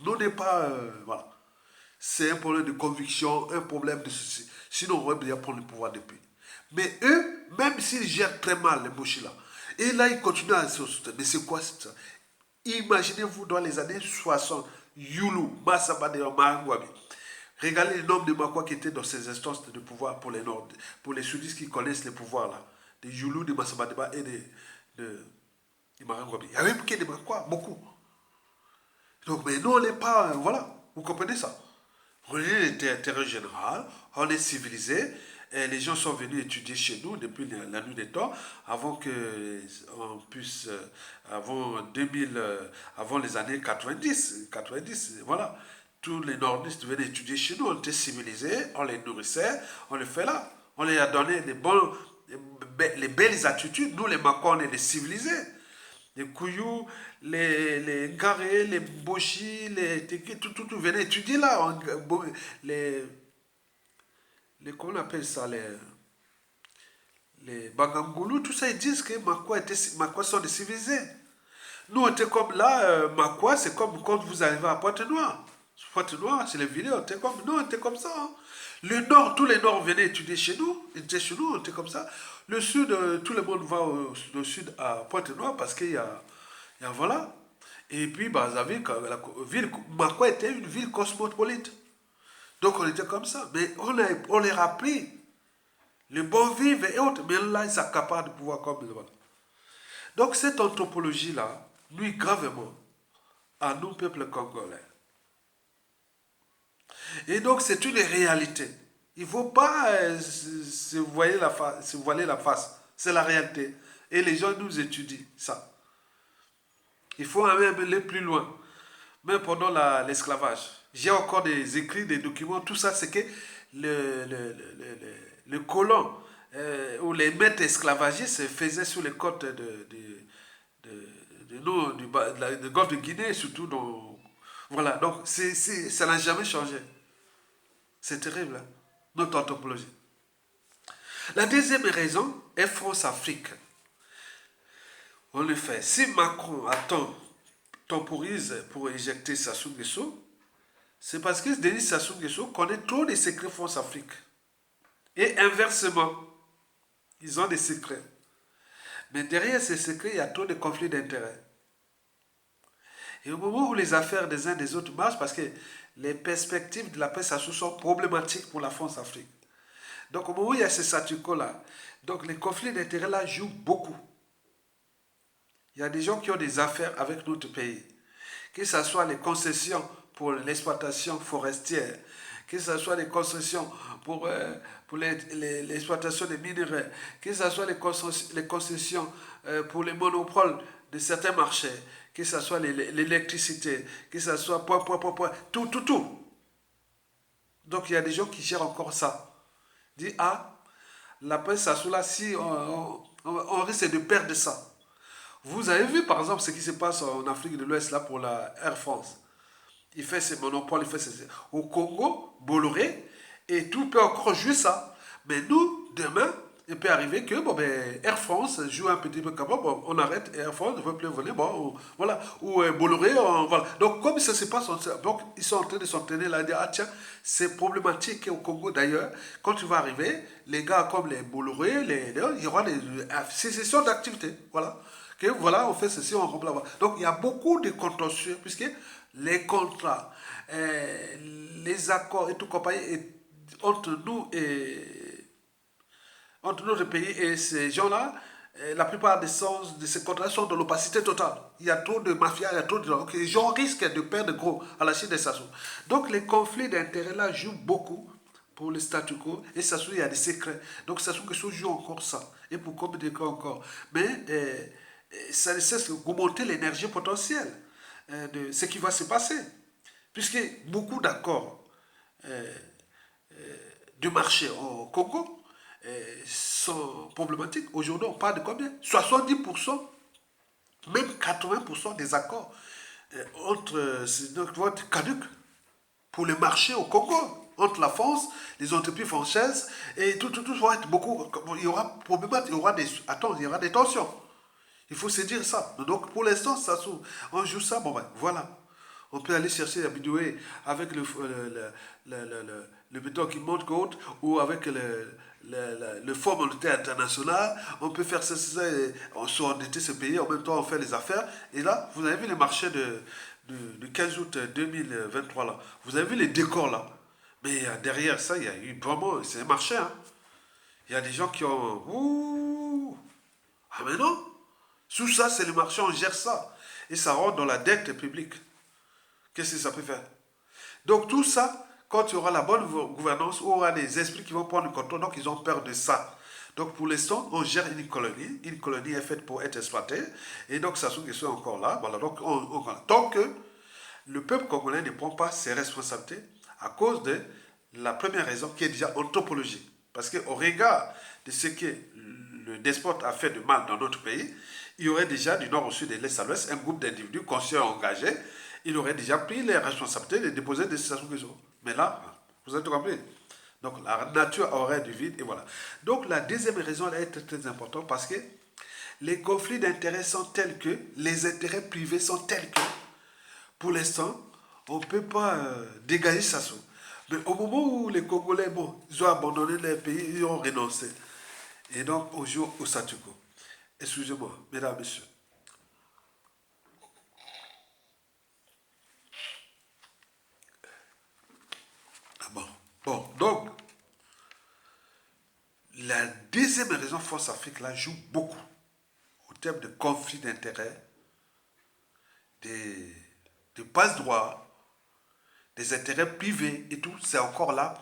Nous, on n'est pas... voilà. C'est un problème de conviction, un problème de ceci. Sinon, on aurait bien prendre le pouvoir depuis. Mais eux, même s'ils gèrent très mal les Mochila, et là, ils continuent à se soutenir. Mais c'est quoi ça? Imaginez-vous dans les années 60, Youlou, Massabade et Marangwabi. Regardez le nombre de Makwa qui étaient dans ces instances de pouvoir pour les Nord, pour les sudistes qui connaissent les pouvoirs là. Des Youlou, des Massabadeba et des Marangwabi. Il y avait des Makwa, beaucoup. Donc, mais nous, on n'est pas. Voilà, vous comprenez ça? On est intérêt général, on est civilisé, et les gens sont venus étudier chez nous depuis la nuit des temps, avant que on puisse, avant 2000, avant les années 90, voilà. Tous les nordistes venaient étudier chez nous, on était civilisés, on les nourrissait, on les fait là. On les a donné les belles attitudes, nous les Makons, on est des civilisés. Les Kouyou, les Garé, les Boshi, les Teki, tout venait étudier là. Comment on appelle ça, les Bagangoulou, tout ça, ils disent que Makwa sont des civilisés. Nous, on était comme là, Makwa, c'est comme quand vous arrivez à Pointe-Noire. Pointe-Noire, c'est les villes, on était comme ça. Hein. Le nord, tous les nords venaient étudier chez nous, ils étaient chez nous, on était comme ça. Le sud, tout le monde va au sud à Pointe-Noire parce qu'il y a voilà. Et puis, bah, vous avez la ville, Makwa était une ville cosmopolite. Donc on était comme ça. Mais on les a appris. Le bon vivre et autres. Mais là, ils s'accaparent de pouvoir comme voilà. Donc cette anthropologie-là nuit gravement à nous, peuple congolais. Et donc c'est une réalité. Il ne faut pas se voiler la face. C'est la réalité. Et les gens nous étudient ça. Il faut même aller plus loin. Même pendant l'esclavage. J'ai encore des écrits, des documents, tout ça, c'est que le colon ou les maîtres esclavagistes faisaient sous les côtes de golfe de Guinée, surtout dans... Voilà, donc ça n'a jamais changé. C'est terrible, hein, notre anthropologie. La deuxième raison est France-Afrique. En effet, si Macron temporise pour éjecter Sassou Nguesso, c'est parce que Denis Sassou Nguesso connaît trop les secrets France-Afrique. Et inversement, ils ont des secrets. Mais derrière ces secrets, il y a trop de conflits d'intérêts. Et au moment où les affaires des uns des autres marchent, parce que les perspectives de la paix Sassou sont problématiques pour la France-Afrique. Donc au moment où il y a ces statu-quo-là, donc les conflits d'intérêts-là jouent beaucoup. Il y a des gens qui ont des affaires avec notre pays. Que ce soit les concessions pour l'exploitation forestière, que ce soit les concessions pour l'exploitation des minerais, que ce soit les concessions pour les monopoles de certains marchés, que ce soit l'électricité, que ce soit tout. Donc il y a des gens qui gèrent encore ça. Dit, ah, la paix, ça sous là, si on risque de perdre ça. Vous avez vu par exemple ce qui se passe en Afrique de l'Ouest là pour la Air France. Il fait ses monopoles, il fait ses... Au Congo, Bolloré, et tout peut encore jouer ça. Mais nous, demain, il peut arriver que bon, ben, Air France joue un petit peu comme bon, on arrête, Air France ne veut plus voler, bon, voilà. Ou Bolloré, voilà. Donc, comme ça se passe, donc, ils sont en train de s'entraîner là, dire, ah tiens, c'est problématique au Congo d'ailleurs. Quand tu vas arriver, les gars comme les Bolloré, il y aura des sécessions d'activités, voilà. Que voilà, on fait ceci, on remplit là. Donc, il y a beaucoup de contentieux, puisque les contrats, les accords et tout compagnie entre nous et entre notre pays et ces gens-là, la plupart de ces contrats sont de l'opacité totale. Il y a trop de mafia, il y a trop de gens. Donc les gens risquent de perdre gros à la Chine des Sassou. Donc les conflits d'intérêts là jouent beaucoup pour le statu quo. Et Sassou, il y a des secrets. Donc Sassou Nguesso joue encore ça. Et pour combien de cas encore. Mais ça ne cesse d'augmenter l'énergie potentielle de ce qui va se passer. Puisque beaucoup d'accords de marché au Congo sont problématiques. Aujourd'hui, on parle de combien? 70%, même 80% des accords vont être caducs pour le marché au Congo. Entre la France, les entreprises françaises, et tout va être beaucoup. Il y aura probablement, il y aura des tensions. Il faut se dire ça. Donc pour l'instant, on joue ça, bon ben voilà. On peut aller chercher la vidéo avec le béton qui monte côte ou avec le Fonds monétaire international. On peut faire ça, on s'endetter ce pays, en même temps on fait les affaires. Et là, vous avez vu les marchés de 15 août 2023 là. Vous avez vu les décors là. Mais derrière ça, il y a eu vraiment, c'est un marché. Hein. Il y a des gens qui ont... Ouh, ah mais non. Sous ça, c'est le marché, on gère ça. Et ça rentre dans la dette publique. Qu'est-ce que ça peut faire? Donc tout ça, quand il y aura la bonne gouvernance, il y aura des esprits qui vont prendre le contrôle, donc ils ont peur de ça. Donc pour l'instant, on gère une colonie. Une colonie est faite pour être exploitée. Et donc ça se sont encore là. Voilà, donc tant que le peuple congolais ne prend pas ses responsabilités à cause de la première raison qui est déjà anthropologique. Parce qu'au regard de ce que le despote a fait de mal dans notre pays, il y aurait déjà du nord au sud et de l'est à l'ouest un groupe d'individus conscients et engagés. Il aurait déjà pris les responsabilités de déposer des situations qui sont. Mais là, vous avez compris. Donc la nature aurait du vide et voilà. Donc la deuxième raison elle est très, très importante parce que les conflits d'intérêts sont tels que, les intérêts privés sont tels que, pour l'instant, on ne peut pas dégager ça. Mais au moment où les Congolais, bon, ils ont abandonné leur pays, ils ont renoncé. Et donc, on joue au statu quo. Excusez-moi, mesdames, messieurs. Ah bon. Bon, donc, la deuxième raison Force Afrique là joue beaucoup au terme de conflits d'intérêts, des, des passe-droits, des intérêts privés et tout, c'est encore là.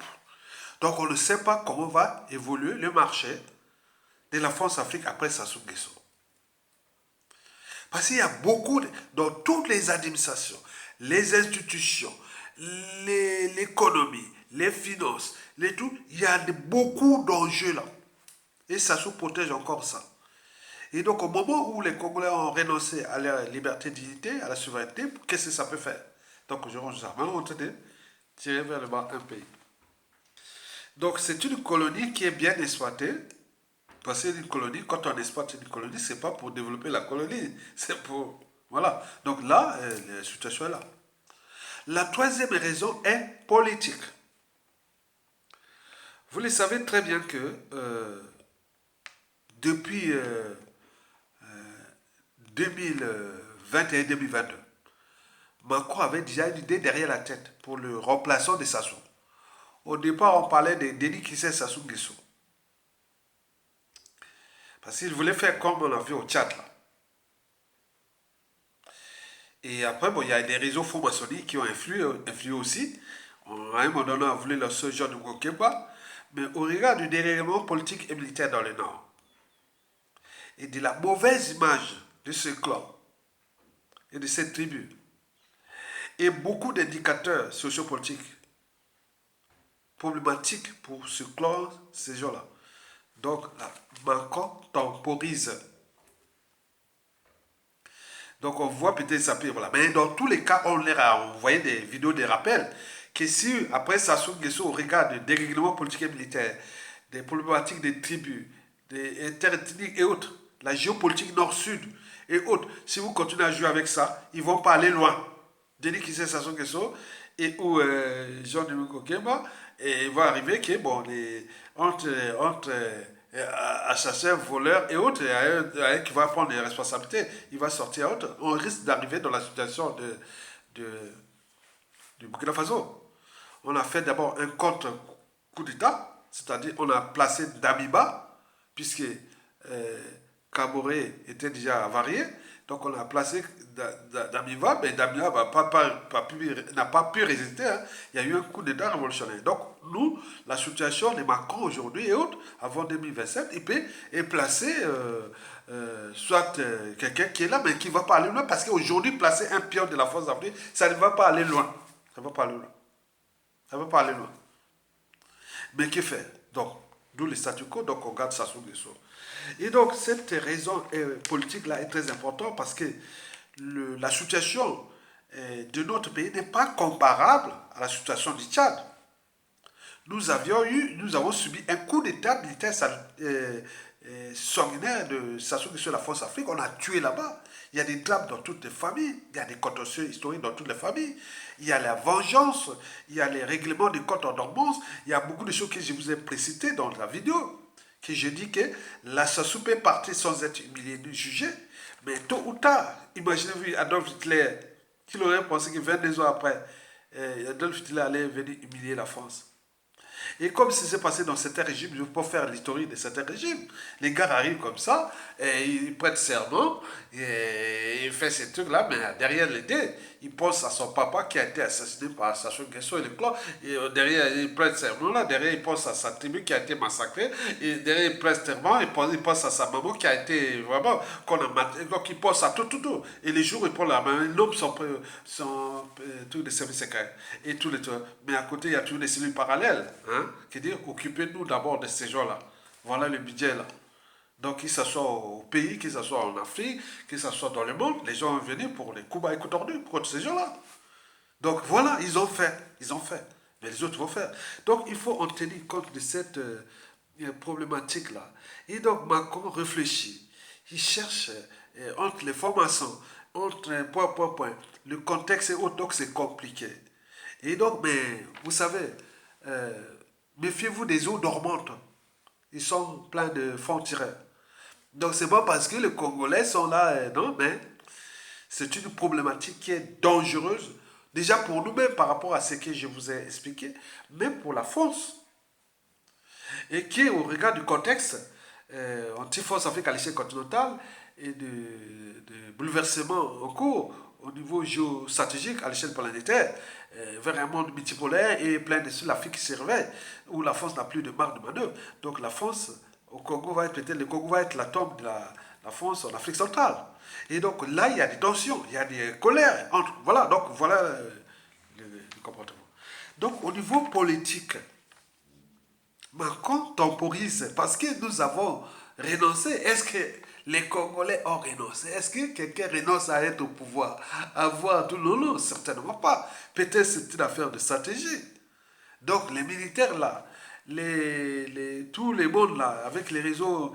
Donc on ne sait pas comment va évoluer le marché de la France Afrique après Sassou Nguesso. Parce qu'il y a beaucoup, dans toutes les administrations, les institutions, l'économie, les finances, les tout, il y a beaucoup d'enjeux là. Et Sassou protège encore ça. Et donc, au moment où les Congolais ont renoncé à leur liberté, dignité, à la souveraineté, qu'est-ce que ça peut faire? Donc, aujourd'hui, on est en train de tirer vers le bas un pays. Donc, c'est une colonie qui est bien exploitée. Parce qu'une colonie, quand on exploite une colonie, c'est pas pour développer la colonie, c'est pour... Voilà. Donc là, la situation est là. La troisième raison est politique. Vous le savez très bien que depuis 2021-2022, Macron avait déjà une idée derrière la tête pour le remplaçant de Sassou. Au départ, on parlait de Denis Kissé Sassou Nguesso. Parce qu'il voulait faire comme on a vu au Tchad. Là. Et après, bon, il y a des réseaux francs-maçonniques qui ont influé aussi. À un moment donné, on a voulu leur seul genre de Gokeba. Mais au regard du dérèglement politique et militaire dans le Nord, et de la mauvaise image de ce clan et de cette tribu, et beaucoup d'indicateurs sociopolitiques problématique pour se clore ces jours-là. Donc, Macron temporise. Donc, on voit peut-être ça peut, voilà. Mais dans tous les cas, on voyait des vidéos, des rappels, que si, après Sassou Nguesso, au regard du dérèglement politique et militaire, des problématiques des tribus, des interethniques et autres, la géopolitique nord-sud et autres, si vous continuez à jouer avec ça, ils ne vont pas aller loin. Denis Kissé Sassou Nguesso et ou Jean-Denis Kokema, et il va arriver que, bon, entre assassins, voleurs et autres, il y a un qui va prendre les responsabilités, il va sortir autre. On risque d'arriver dans la situation de, du Burkina Faso. On a fait d'abord un contre-coup d'État, c'est-à-dire on a placé Damiba, puisque Kaboré était déjà avarié, donc on a placé Damiba, mais Damiba n'a pas pu résister. Hein. Il y a eu un coup d'État révolutionnaire. Donc nous, la situation de Macron aujourd'hui et autres, avant 2027, il peut placer soit quelqu'un qui est là, mais qui ne va pas aller loin, parce qu'aujourd'hui, placer un pion de la force d'Afrique, ça ne va pas aller loin. Ça ne va pas aller loin. Ça ne va pas aller loin. Mais que faire? Donc, d'où le statu quo, donc on garde ça sous les sauts. Et donc, cette raison politique-là est très importante parce que la situation de notre pays n'est pas comparable à la situation du Tchad. Nous avons subi un coup d'État militaire sanguinaire de Sassou Nguesso, la Force Afrique. On a tué là-bas. Il y a des drames dans toutes les familles. Il y a des contentieux historiques dans toutes les familles. Il y a la vengeance. Il y a les règlements des comptes en dormance. Il y a beaucoup de choses que je vous ai précitées dans la vidéo. Que je dis que la Sassou peut partir sans être humilié ni jugé. Mais tôt ou tard, imaginez-vous Adolf Hitler, qu'il aurait pensé que 22 ans après, Adolf Hitler allait venir humilier la France. Et comme ce qui s'est passé dans certains régimes, je peux faire l'historique de certains régimes. Les gars arrivent comme ça, et ils prêtent serment, et ils font ces trucs-là, mais derrière l'idée, ils pensent à son papa qui a été assassiné par Sassou Nguesso et le clan, et derrière, ils prêtent serment là, derrière, ils pensent à sa tribu qui a été massacrée, et derrière, ils prêtent serment, ils pensent à sa maman qui a été vraiment, qu'on a maté, donc ils pensent à tout. Et les jours, ils prennent la main, l'homme son tous les services secrets, et tous les trucs. Mais à côté, il y a toujours des cellules parallèles, hein, qui dit occupez-nous d'abord de ces gens-là. Voilà le budget là. Donc, que ce soit au pays, que ce soit en Afrique, que ce soit dans le monde, les gens vont venir pour les coups bas et coups tordus contre ces gens-là. Donc voilà, ils ont fait. Mais les autres vont faire. Donc il faut en tenir compte de cette problématique-là. Et donc Macron réfléchit. Il cherche entre les formations, entre point, le contexte et autres, donc c'est compliqué. Et donc, mais vous savez, méfiez-vous des eaux dormantes. Ils sont pleins de fonds tirés. Donc c'est pas parce que les Congolais sont là, non, mais c'est une problématique qui est dangereuse, déjà pour nous-mêmes par rapport à ce que je vous ai expliqué, même pour la France. Et qui, au regard du contexte anti-force Afrique à l'échelle continentale et de bouleversement en cours au niveau géostratégique à l'échelle planétaire, vers un monde multipolaire et plein de l'Afrique qui se réveille, où la France n'a plus de marge de manœuvre. Donc la France, au Congo, le Congo va être la tombe de la France en Afrique centrale. Et donc là, il y a des tensions, il y a des colères entre. Voilà, donc voilà le comportement. Donc au niveau politique, Macron temporise parce que nous avons renoncé. Est-ce que les Congolais ont renoncé? Est-ce que quelqu'un renonce à être au pouvoir? Avoir tout? Non, non, certainement pas. Peut-être c'est une affaire de stratégie. Donc les militaires là, tous les mondes là, avec les réseaux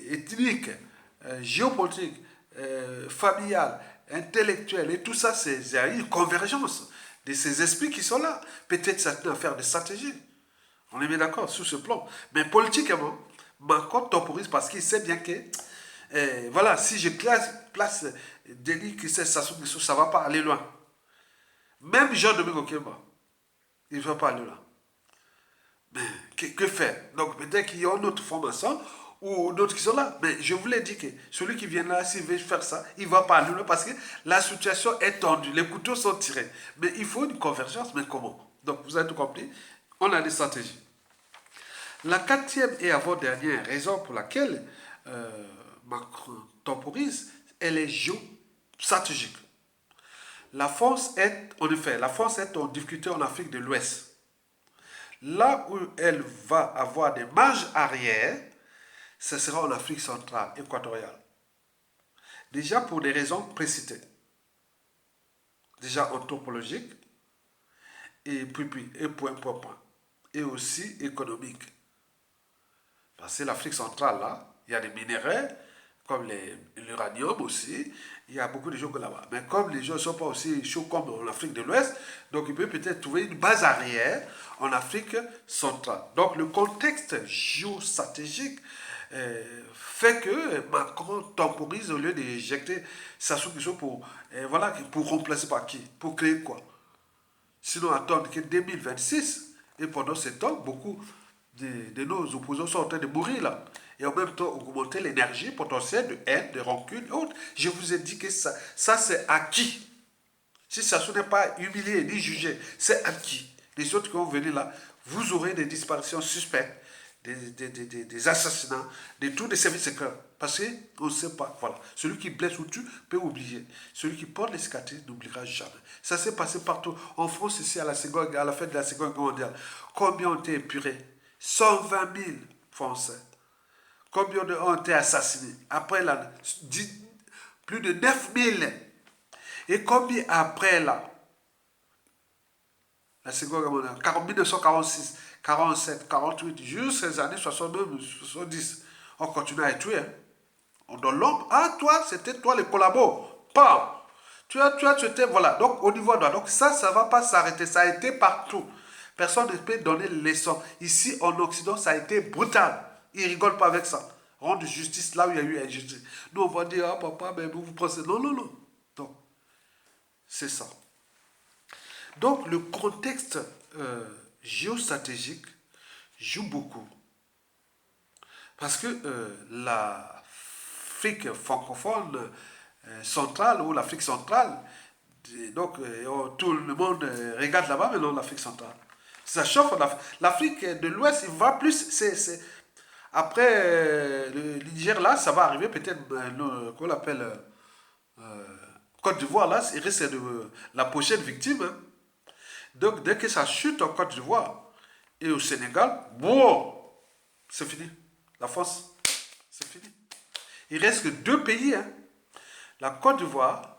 ethniques, géopolitiques, familiales, intellectuels et tout ça, il y a une convergence de ces esprits qui sont là. Peut-être c'est une affaire de stratégie. On est bien d'accord sur ce plan. Mais politiquement, Macron temporise parce qu'il sait bien que, voilà, si je place Denis Kissé Sassou Nguesso, ça ne va pas aller loin. Même Jean-Dominique Okemba, il ne va pas aller loin. Mais que faire? Donc peut-être qu'il y a une autre formation ou d'autres qui sont là. Mais je vous l'ai dit que celui qui vient là, s'il veut faire ça, il ne va pas aller loin parce que la situation est tendue, les couteaux sont tirés. Mais il faut une convergence, mais comment? Donc vous avez tout compris, on a des stratégies. La quatrième et avant-dernière raison pour laquelle Macron temporise, elle est géostratégique. La France est en difficulté en Afrique de l'Ouest. Là où elle va avoir des marges arrière, ce sera en Afrique centrale, équatoriale. Déjà pour des raisons précitées. Déjà anthropologiques, et point. Et aussi économique. Parce que l'Afrique centrale, là, il y a des minéraux, comme l'uranium aussi, il y a beaucoup de choses là-bas. Mais comme les gens ne sont pas aussi chauds comme en Afrique de l'Ouest, donc il peut peut-être trouver une base arrière en Afrique centrale. Donc le contexte géostratégique fait que Macron temporise au lieu d'éjecter Sassou Nguesso voilà, pour remplacer par qui? Pour créer quoi? Sinon, attendre que 2026, et pendant ce temps, beaucoup de nos opposants sont en train de mourir là. Et en même temps, augmenter l'énergie potentielle de haine, de rancune et autres. Je vous ai dit que ça c'est acquis. Si ça ne n'est pas humilié ni jugé, c'est acquis. Les autres qui vont venir là, vous aurez des disparitions suspectes, des assassinats, des tours de services secrets. Parce qu'on ne sait pas. Voilà. Celui qui blesse ou tue peut oublier. Celui qui porte les cicatrices n'oubliera jamais. Ça s'est passé partout. En France, ici, à la fête de la Seconde Guerre mondiale. Combien ont été épurés? 120 000 Français. Combien ont été assassinés? Après là, plus de 9 000. Et combien après là, la Seconde Guerre mondiale, 1946, 47, 48, jusqu'aux années 69, 70, on continue à être tué. Hein. On donne l'homme. Ah, toi, c'était toi le collabo. Pas. Tu étais, voilà. Donc, au niveau de donc ça ne va pas s'arrêter. Ça a été partout. Personne ne peut donner les leçons. Ici, en Occident, ça a été brutal. Ils ne rigolent pas avec ça. Rendre justice là où il y a eu injustice. Nous, on va dire, ah, papa, mais vous pensez. Non, non, non. Donc, c'est ça. Donc, le contexte géostratégique joue beaucoup. Parce que l'Afrique francophone centrale ou l'Afrique centrale, donc tout le monde regarde là-bas maintenant l'Afrique centrale. Ça chauffe. L'Afrique de l'Ouest, il va plus. Après le Niger, là, ça va arriver peut-être, qu'on l'appelle Côte d'Ivoire, là, il risque de la prochaine victime. Hein. Donc, dès que ça chute en Côte d'Ivoire et au Sénégal, bon, c'est fini. La France, c'est fini. Il reste que deux pays, hein, la Côte d'Ivoire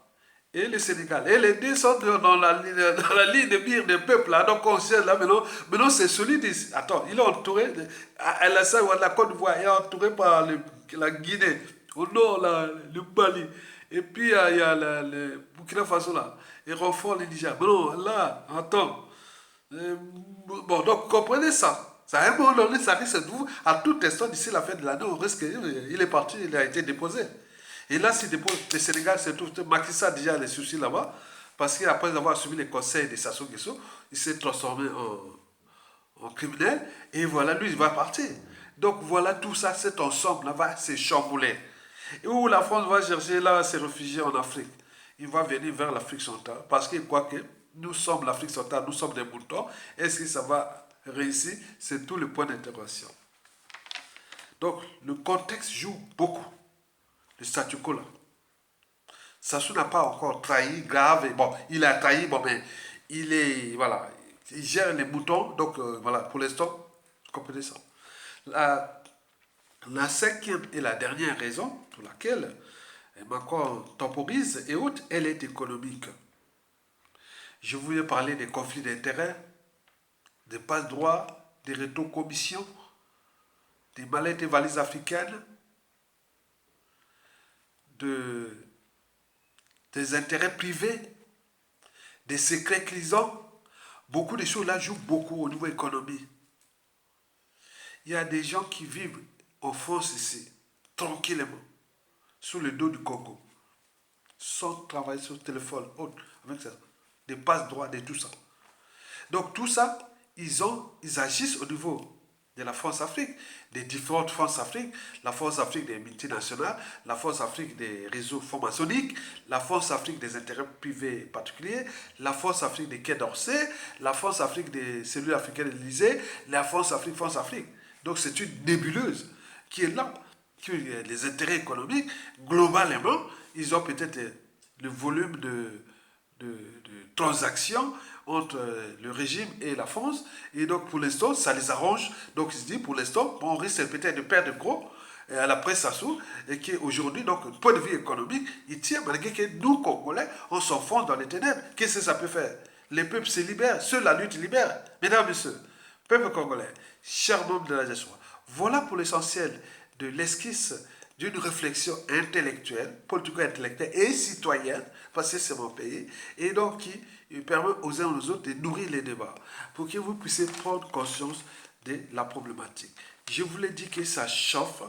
et le Sénégal. Et les deux sont dans la ligne de mire des peuples. Là. Donc, on sait là maintenant c'est solide ici. Attends, il est entouré, la Côte d'Ivoire est entouré par la Guinée. Au nord, là, le Mali. Et puis, il y a le Burkina Faso là. Et renfort le Niger. Mais non, là, attends. Bon, donc comprenez ça. Ça a un moment donné, ça risque d'ouvrir à tout instant d'ici la fin de l'année. On risque, il est parti, il a été déposé. Et là, s'il dépose, le Sénégal se trouve, Macky Sall a déjà les soucis là-bas, parce qu'après avoir suivi les conseils de Sassou Nguesso, il s'est transformé en criminel, et voilà, lui, il va partir. Donc voilà, tout ça, cet ensemble-là va se chambouler. Et où la France va chercher là, ses réfugiés en Afrique. Il va venir vers l'Afrique centrale, parce que quoi que nous sommes l'Afrique centrale, nous sommes des moutons. Est-ce que ça va réussir? C'est tout le point d'interrogation. Donc, le contexte joue beaucoup. Le statu quo là. Sassou n'a pas encore trahi grave. Bon, il a trahi, bon, mais il est, voilà, il gère les moutons. Donc, voilà, pour l'instant, vous comprenez ça. La cinquième et la dernière raison pour laquelle Macron temporise et autres, elle est économique. Je voulais parler des conflits d'intérêts, des passe-droits, des rétro-commissions, des mallettes et valises africaines, des intérêts privés, des secrets clients. Beaucoup de choses là jouent beaucoup au niveau économie. Il y a des gens qui vivent en France ici, tranquillement, sous le dos du Congo, sans travailler sur le téléphone, autre, avec ça, des passe-droits, de tout ça. Donc tout ça, ils agissent au niveau de la France-Afrique, des différentes France-Afrique, la France-Afrique des multinationales, la France-Afrique des réseaux francs-maçonniques, la France-Afrique des intérêts privés particuliers, la France-Afrique des Quai d'Orsay, la France-Afrique des cellules africaines de l'Élysée, la France-Afrique, France-Afrique. Donc c'est une nébuleuse qui est là, qui les intérêts économiques, globalement, ils ont peut-être le volume de transactions entre le régime et la France. Et donc, pour l'instant, ça les arrange. Donc, il se dit, pour l'instant, on risque peut-être de perdre gros à la presse Sassou, et qu'aujourd'hui, donc, du point de vue économique, il tient, malgré que nous, Congolais, on s'enfonce dans les ténèbres. Qu'est-ce que ça peut faire? Les peuples se libèrent, seule la lutte libère. Mesdames et messieurs, peuple congolais, chers membres de la diaspora, voilà pour l'essentiel de l'esquisse d'une réflexion intellectuelle, politico-intellectuelle et citoyenne, parce que c'est mon pays, et donc qui permet aux uns et aux autres de nourrir les débats, pour que vous puissiez prendre conscience de la problématique. Je vous l'ai dit que ça chauffe,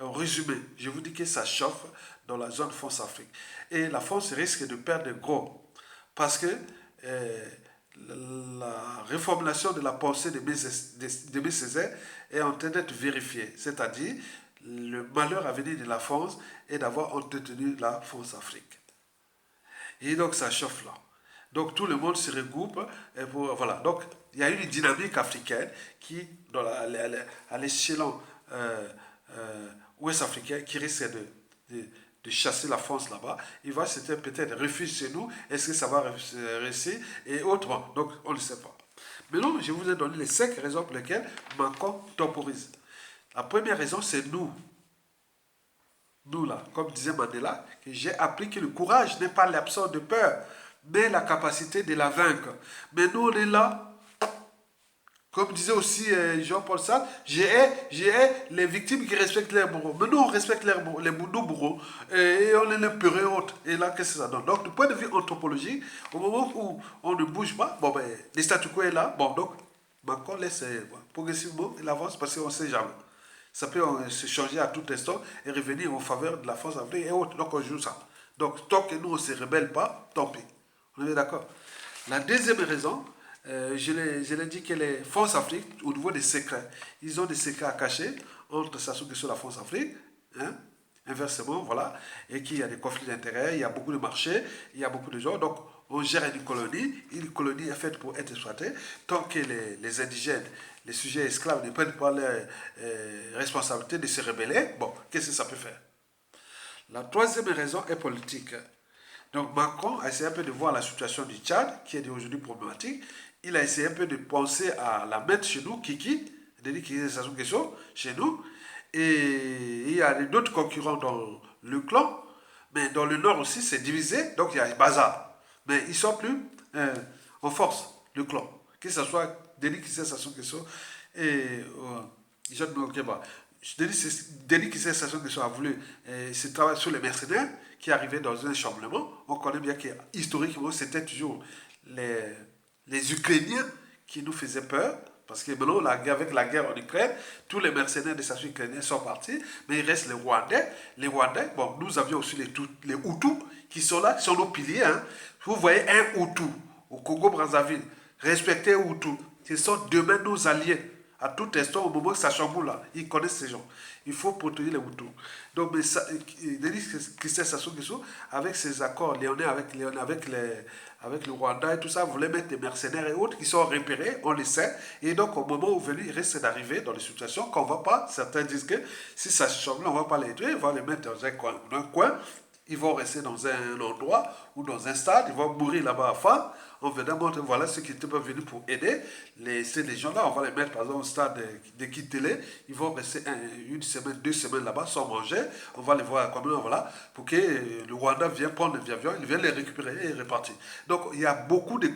en résumé, je vous dis que ça chauffe dans la zone France-Afrique. Et la France risque de perdre gros, parce que la reformulation de la pensée de M. Césaire est en train d'être vérifiée, c'est-à-dire le malheur à venir de la France est d'avoir entretenu la France-Afrique. Et donc ça chauffe là. Donc tout le monde se regroupe. Et voilà. Donc il y a une dynamique africaine qui, à l'échelon ouest africain, qui risque de chasser la France là-bas. Il va peut-être refuser chez nous. Est-ce que ça va réussir? Et autrement. Donc on ne sait pas. Mais non, je vous ai donné les 5 raisons pour lesquelles Macron temporise. La première raison, c'est nous. Nous, là, comme disait Mandela, que j'ai appris que le courage n'est pas l'absence de peur, mais la capacité de la vaincre. Mais nous, on est là, comme disait aussi Jean-Paul Sartre, j'ai les victimes qui respectent leurs bourreaux. Mais nous, on respecte nos bourreaux et on les peureux autres. Et là, qu'est-ce que ça donne? Donc, du point de vue anthropologique, au moment où on ne bouge pas, bon, ben, le statu quo est là. Bon, donc, Macron laisse progressivement, il avance parce qu'on ne sait jamais. Ça peut se changer à tout instant et revenir en faveur de la France africaine et autres. Donc on joue ça. Donc tant que nous on ne se rebelle pas, tant pis. On est d'accord. La deuxième raison, je l'ai dit que les France Afrique, au niveau des secrets, ils ont des secrets à cacher entre Sassou Nguesso et la France Afrique. Hein, inversement, voilà. Et qu'il y a des conflits d'intérêts, il y a beaucoup de marchés, il y a beaucoup de gens. Donc on gère une colonie. Une colonie est faite pour être exploitée. Tant que les indigènes, les sujets esclaves ne prennent pas leur responsabilité de se rebeller, bon, qu'est-ce que ça peut faire? La troisième raison est politique. Donc Macron a essayé un peu de voir la situation du Tchad, qui est aujourd'hui problématique. Il a essayé un peu de penser à la mettre chez nous, Kiki, de dire qu'il y a Sassou Nguesso chez nous. Et il y a d'autres concurrents dans le clan, mais dans le nord aussi, c'est divisé, donc il y a bazar. Mais ils sont plus en force, le clan. Que ce soit Denis Kissé Sassou Nguesso et Jean Okeba. Denis Kissé Sassou Nguesso a voulu se travailler sur les mercenaires qui arrivaient dans un chamblement. On connaît bien que historiquement, c'était toujours les Ukrainiens qui nous faisaient peur. Parce que maintenant, avec la guerre en Ukraine, tous les mercenaires des stations ukrainiens sont partis, mais il reste les Rwandais. Les Rwandais, bon, nous avions aussi les Hutus qui sont là, qui sont nos piliers. Hein. Vous voyez un Hutu au Congo-Brazzaville, respectez les Hutus. Ce sont demain nos alliés. À tout instant, au moment où ça chamboule là, ils connaissent ces gens. Il faut protéger les Hutus. Donc, Denis Christian Sassou Nguesso, avec ses accords léonais avec le Rwanda et tout ça, voulait mettre des mercenaires et autres qui sont repérés, on le sait. Et donc, au moment où venu, il risque d'arriver dans des situations qu'on ne va pas. Certains disent que si ça chamboule, on ne va pas les tuer, on va les mettre dans un coin. Ils vont rester dans un endroit ou dans un stade, ils vont mourir là-bas à faim. On va montrer, voilà ceux qui peuvent venir pour aider. Ces gens-là, on va les mettre par exemple au stade de Kitele. Ils vont rester une semaine, 2 semaines là-bas sans manger. On va les voir comme ça, voilà, pour que le Rwanda vienne prendre l'avion, il vient les récupérer et repartir. Donc il y a beaucoup des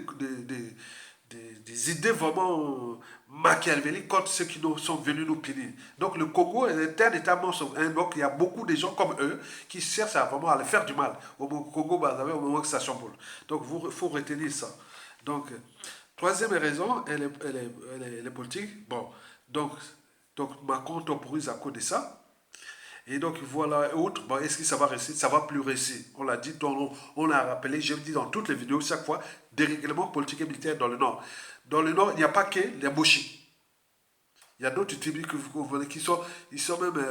idées vraiment machiavéliques contre ceux qui nous sont venus nous punir. Donc le Congo est un État monstre. Donc il y a beaucoup de gens comme eux qui cherchent vraiment à le faire du mal au Congo, au moment que ça chamboule. Donc il faut retenir ça. Donc, troisième raison, elle est politique. Bon, donc Macron temporise à cause de ça. Et donc voilà, autre, bon, est-ce que ça va réussir? Ça va plus réussir. On l'a dit, on l'a rappelé, je le dis dans toutes les vidéos, chaque fois, dérèglement politique et militaire dans le Nord. Dans le Nord, il n'y a pas que les Boshi. Il y a d'autres tribus qui sont même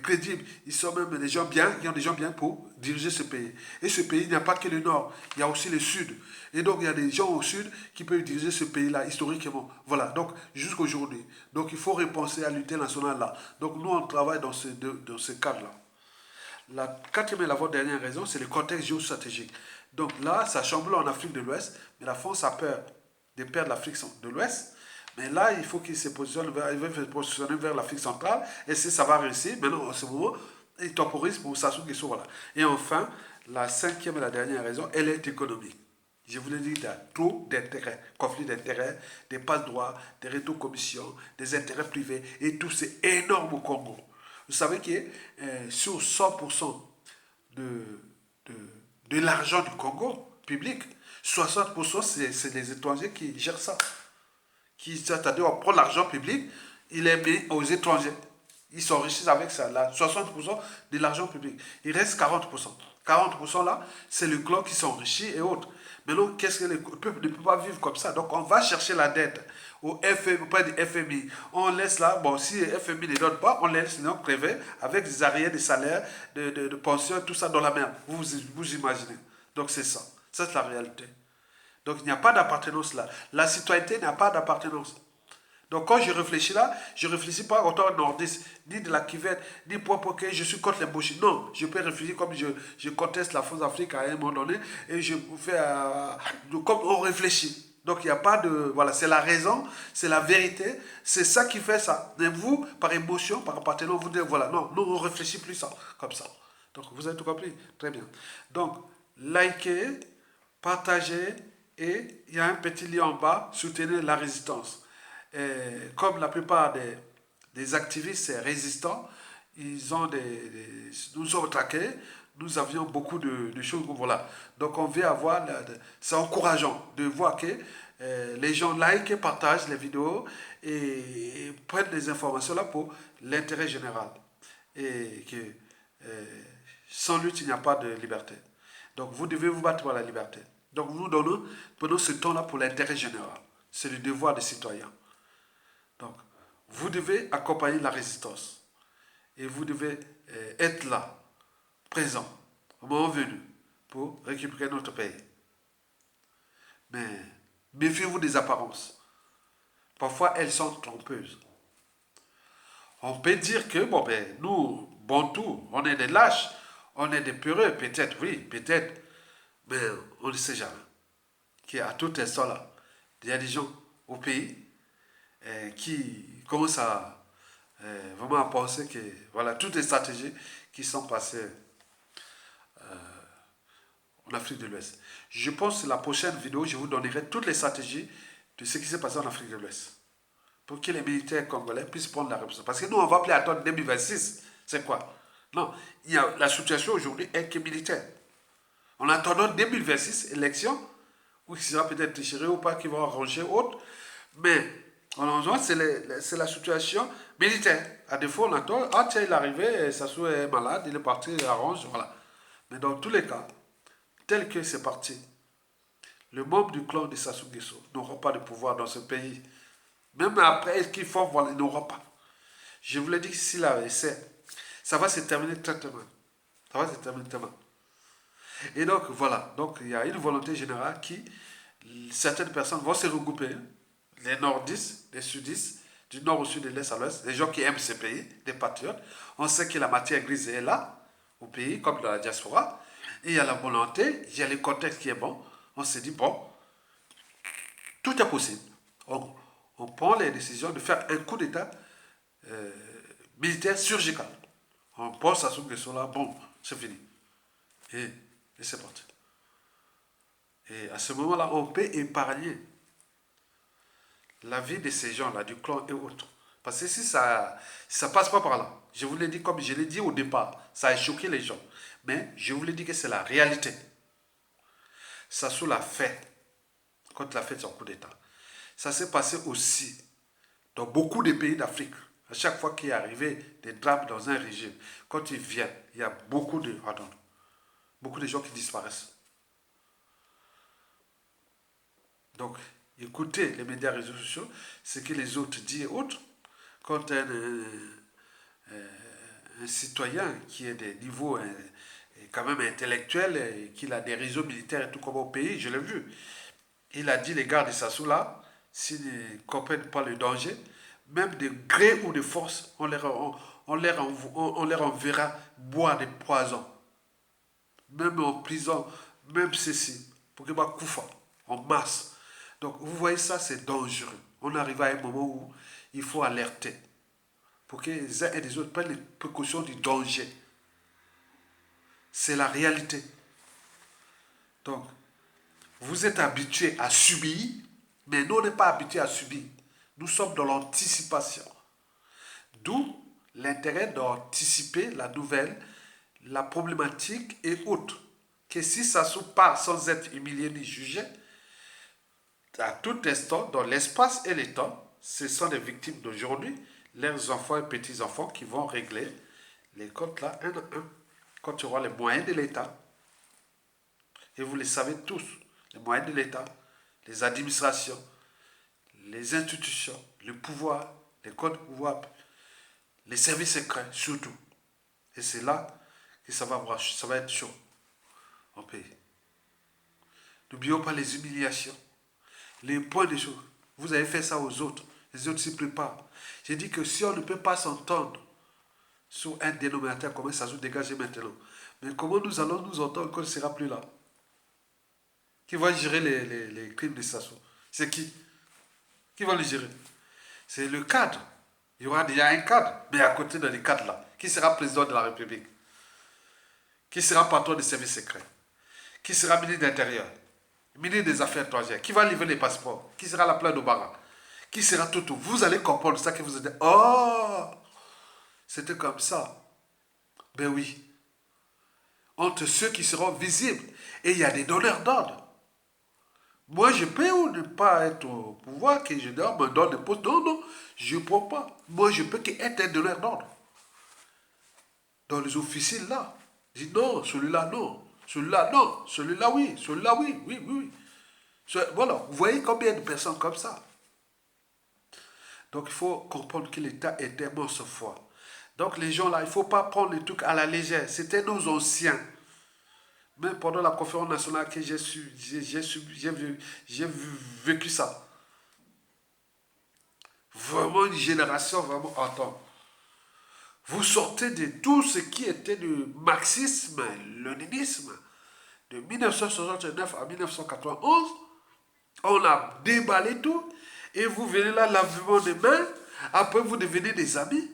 crédibles. Ils sont même des gens bien, qui ont des gens bien pour diriger ce pays. Et ce pays, il n'y a pas que le Nord, il y a aussi le Sud. Et donc, il y a des gens au Sud qui peuvent diriger ce pays-là historiquement. Voilà, donc jusqu'à aujourd'hui. Donc, il faut repenser à l'unité nationale là. Donc, nous, on travaille dans ce cadre-là. La quatrième et l'avant-dernière raison, c'est le contexte géostratégique. Donc là, ça chamboule en Afrique de l'Ouest, mais la France a peur de perdre l'Afrique de l'Ouest. Mais là, il faut qu'il se positionne il veut se positionner vers l'Afrique centrale, et si ça va réussir, maintenant, en ce moment, il temporise pour Sassou Nguesso, voilà. Et enfin, la cinquième et la dernière raison, elle est économique. Je vous l'ai dit, il y a trop d'intérêts, conflits d'intérêts, des passe-droits, des rétro-commissions, des intérêts privés, et tout c'est énorme au Congo. Vous savez que sur 100% de, de, de l'argent du Congo public, 60% c'est les étrangers qui gèrent ça. C'est-à-dire on prend l'argent public, il est mis aux étrangers. Ils s'enrichissent avec ça, là, 60% de l'argent public. Il reste 40%. 40% là, c'est le clan qui s'enrichit et autres. Maintenant, qu'est-ce que le peuple ne peut pas vivre comme ça? Donc, on va chercher la dette au FMI, auprès du FMI. On laisse là, bon, si le FMI ne donne pas, on laisse sinon crever avec des arrières de salaires, de pensions, tout ça dans la mer. Vous imaginez. Donc, c'est ça. Ça, c'est la réalité. Donc, il n'y a pas d'appartenance là. La citoyenneté n'a pas d'appartenance. Donc, quand je réfléchis là, je ne réfléchis pas autant nordiste, ni de la cuvette, ni pour que je suis contre les bouches. Non, je peux réfléchir comme je conteste la France Afrique à un moment donné, et je fais comme on réfléchit. Donc, il n'y a pas de... Voilà, c'est la raison, c'est la vérité, c'est ça qui fait ça. Mais vous, par émotion, par appartenance, vous dites, voilà, non, nous, on ne réfléchit plus ça, comme ça. Donc, vous avez tout compris? Très bien. Donc, likez, partagez, et il y a un petit lien en bas, soutenez la résistance. Comme la plupart des activistes résistants, nous ont traqués, nous avions beaucoup de choses. Voilà. Donc on veut avoir, c'est encourageant de voir que les gens like, partagent les vidéos et prennent les informations là pour l'intérêt général. Et que sans lutte, il n'y a pas de liberté. Donc vous devez vous battre pour la liberté. Donc nous prenons ce temps-là pour l'intérêt général. C'est le devoir des citoyens. Donc, vous devez accompagner la résistance. Et vous devez être là, présent, au moment venu, pour récupérer notre pays. Mais méfiez-vous des apparences. Parfois, elles sont trompeuses. On peut dire que, bon, ben, nous, Bantous, on est des lâches, on est des peureux, peut-être, oui, peut-être, mais on ne sait jamais. Qu'à tout instant là, il y a des gens au pays qui commencent à vraiment à penser que voilà toutes les stratégies qui sont passées en Afrique de l'Ouest. Je pense que la prochaine vidéo, je vous donnerai toutes les stratégies de ce qui s'est passé en Afrique de l'Ouest. Pour que les militaires congolais puissent prendre la réponse. Parce que nous, on va plus attendre 2026. C'est quoi? Non, la situation aujourd'hui est que militaire. En attendant 2026, élection, ou qui sera peut-être déchiré ou pas, qui va arranger autre. Mais en revanche, c'est la situation militaire. À défaut, on attend, ah tiens, il est arrivé, Sassou est malade, il est parti, il arrange, voilà. Mais dans tous les cas, tel que c'est parti, le membre du clan de Sassou Nguesso n'aura pas de pouvoir dans ce pays. Même après qu'ils font, voilà, il n'aura pas. Je vous l'ai dit, s'il a essayé, ça va se terminer très très mal. Ça va se terminer très mal. Et donc, voilà. Donc, il y a une volonté générale qui, certaines personnes vont se regrouper, les nordistes, les sudistes, du nord au sud, de l'est à l'ouest, les gens qui aiment ces pays, des patriotes. On sait que la matière grise est là, au pays, comme dans la diaspora. Et il y a la volonté, il y a le contexte qui est bon. On se dit, bon, tout est possible. On prend les décisions de faire un coup d'État militaire surgical. On pense à ce que cela, bon, c'est fini. Et c'est parti. Et à ce moment-là, on peut épargner la vie de ces gens-là, du clan et autres. Parce que si ça passe pas par là, je vous l'ai dit comme je l'ai dit au départ, ça a choqué les gens. Mais je vous l'ai dit que c'est la réalité. Sassou l'a fait quand il a fait son coup d'État. Ça s'est passé aussi dans beaucoup de pays d'Afrique. À chaque fois qu'il est arrivé des drames dans un régime, quand ils viennent, il y a beaucoup de gens qui disparaissent. Donc, écoutez les médias réseaux sociaux, ce que les autres disent et autres. Quand un citoyen qui est des niveaux quand même intellectuels, et qu'il a des réseaux militaires et tout comme au pays, je l'ai vu. Il a dit les gars de Sassou là, s'ils ne comprennent pas le danger, même de gré ou de force, on leur enverra boire des poisons. Même en prison, même ceci, pour que ma koufa en masse. Donc, vous voyez ça, c'est dangereux. On arrive à un moment où il faut alerter pour que les uns et les autres prennent les précautions du danger. C'est la réalité. Donc, vous êtes habitués à subir, mais nous, on n'est pas habitués à subir. Nous sommes dans l'anticipation. D'où l'intérêt d'anticiper la nouvelle, la problématique et autres. Que si ça se passe sans être humilié ni jugé, à tout instant, dans l'espace et le temps, ce sont les victimes d'aujourd'hui, leurs enfants et petits-enfants qui vont régler les comptes là, un à un. Quand tu auras les moyens de l'État, et vous les savez tous, les moyens de l'État, les administrations, les institutions, le pouvoir, les codes pouvoir, les services secrets surtout. Et c'est là que ça va être chaud en pays. N'oublions pas les humiliations, les points de choses. Vous avez fait ça aux autres, les autres s'y préparent. J'ai dit que si on ne peut pas s'entendre sur un dénominateur commun, ça se dégage maintenant. Mais comment nous allons nous entendre quand il ne sera plus là? Qui va gérer les crimes de Sassou? C'est qui? Qui va les gérer? C'est le cadre. Il y aura déjà un cadre, mais à côté de les cadres là, qui sera président de la République? Qui sera patron des services secrets? Qui sera ministre de l'Intérieur? Ministre des Affaires étrangères? Qui va livrer les passeports? Qui sera la plainte d'Obara? Qui sera tout? Vous allez comprendre ça que vous êtes. Oh! C'était comme ça. Ben oui. Entre ceux qui seront visibles. Et il y a des donneurs d'ordre. Moi, je peux ou ne pas être au pouvoir, que je me donne des postes. Non, non, je ne prends pas. Moi, je peux être un donneur d'ordre. Dans les officines, là. Je dis non, celui-là, non. Celui-là, non. Celui-là, oui. Celui-là, oui. Oui, oui, oui. Voilà, vous voyez combien de personnes comme ça. Donc, il faut comprendre que l'État est tellement fort. Donc, les gens là, il ne faut pas prendre les trucs à la légère. C'était nos anciens. Même pendant la conférence nationale que j'ai vécu ça. Vraiment une génération vraiment attends. Vous sortez de tout ce qui était du marxisme, léninisme, de 1969 à 1991. On a déballé tout. Et vous venez là, lavement des mains. Après, vous devenez des amis.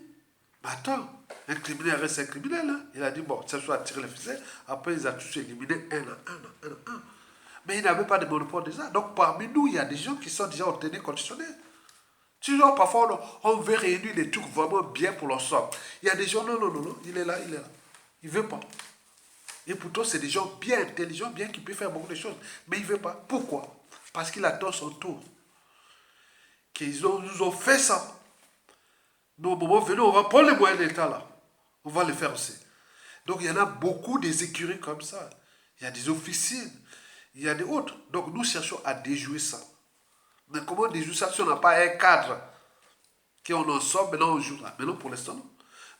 Mais attends, un criminel reste un criminel. Hein? Il a dit, bon, ça soit tirer les ficelles. Après, ils ont tous éliminé un. Mais il n'avait pas de monopole déjà. Donc, parmi nous, il y a des gens qui sont déjà en tenue conditionnelle. Toujours, parfois, on veut réunir des trucs vraiment bien pour l'ensemble. Il y a des gens, non, il est là. Il ne veut pas. Et pourtant, c'est des gens bien intelligents, bien qui peuvent faire beaucoup de choses. Mais il ne veut pas. Pourquoi? Parce qu'il attend son tour. Qu'ils nous ont fait ça. Nous, au moment venu, on va prendre les moyens de l'État là. On va le faire aussi. Donc, il y en a beaucoup des écuries comme ça. Il y a des officines. Il y a des autres. Donc, nous cherchons à déjouer ça. Mais comment déjouer ça si on n'a pas un cadre qu'on en sort, maintenant on joue là. Maintenant, pour l'instant, non.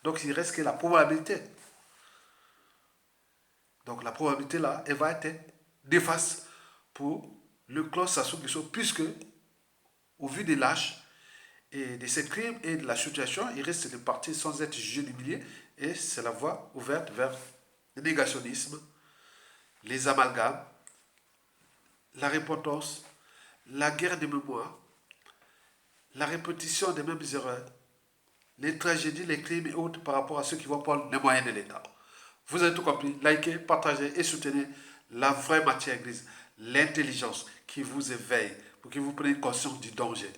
Donc, il reste que la probabilité. Donc, la probabilité là, elle va être néfaste pour le clan Sassou Nguesso, puisque, au vu des lâches et de ces crimes et de la situation, il reste de partir sans être jugé humilié. Et c'est la voie ouverte vers le négationnisme, les amalgames, la repentance, la guerre des mémoires, la répétition des mêmes erreurs, les tragédies, les crimes et autres par rapport à ceux qui vont prendre les moyens de l'État. Vous avez tout compris. Likez, partagez et soutenez la vraie matière grise, l'intelligence qui vous éveille pour que vous preniez conscience du danger.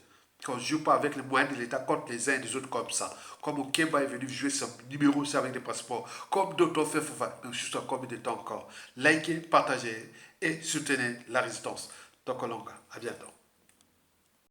Qu'on ne joue pas avec les moyens de l'État contre les uns et les autres comme ça. Comme Okemba est venu jouer son numéro aussi avec des passeports. Comme d'autres ont fait, mais juste combien de temps encore. Likez, partagez et soutenez la résistance. Donc, à bientôt.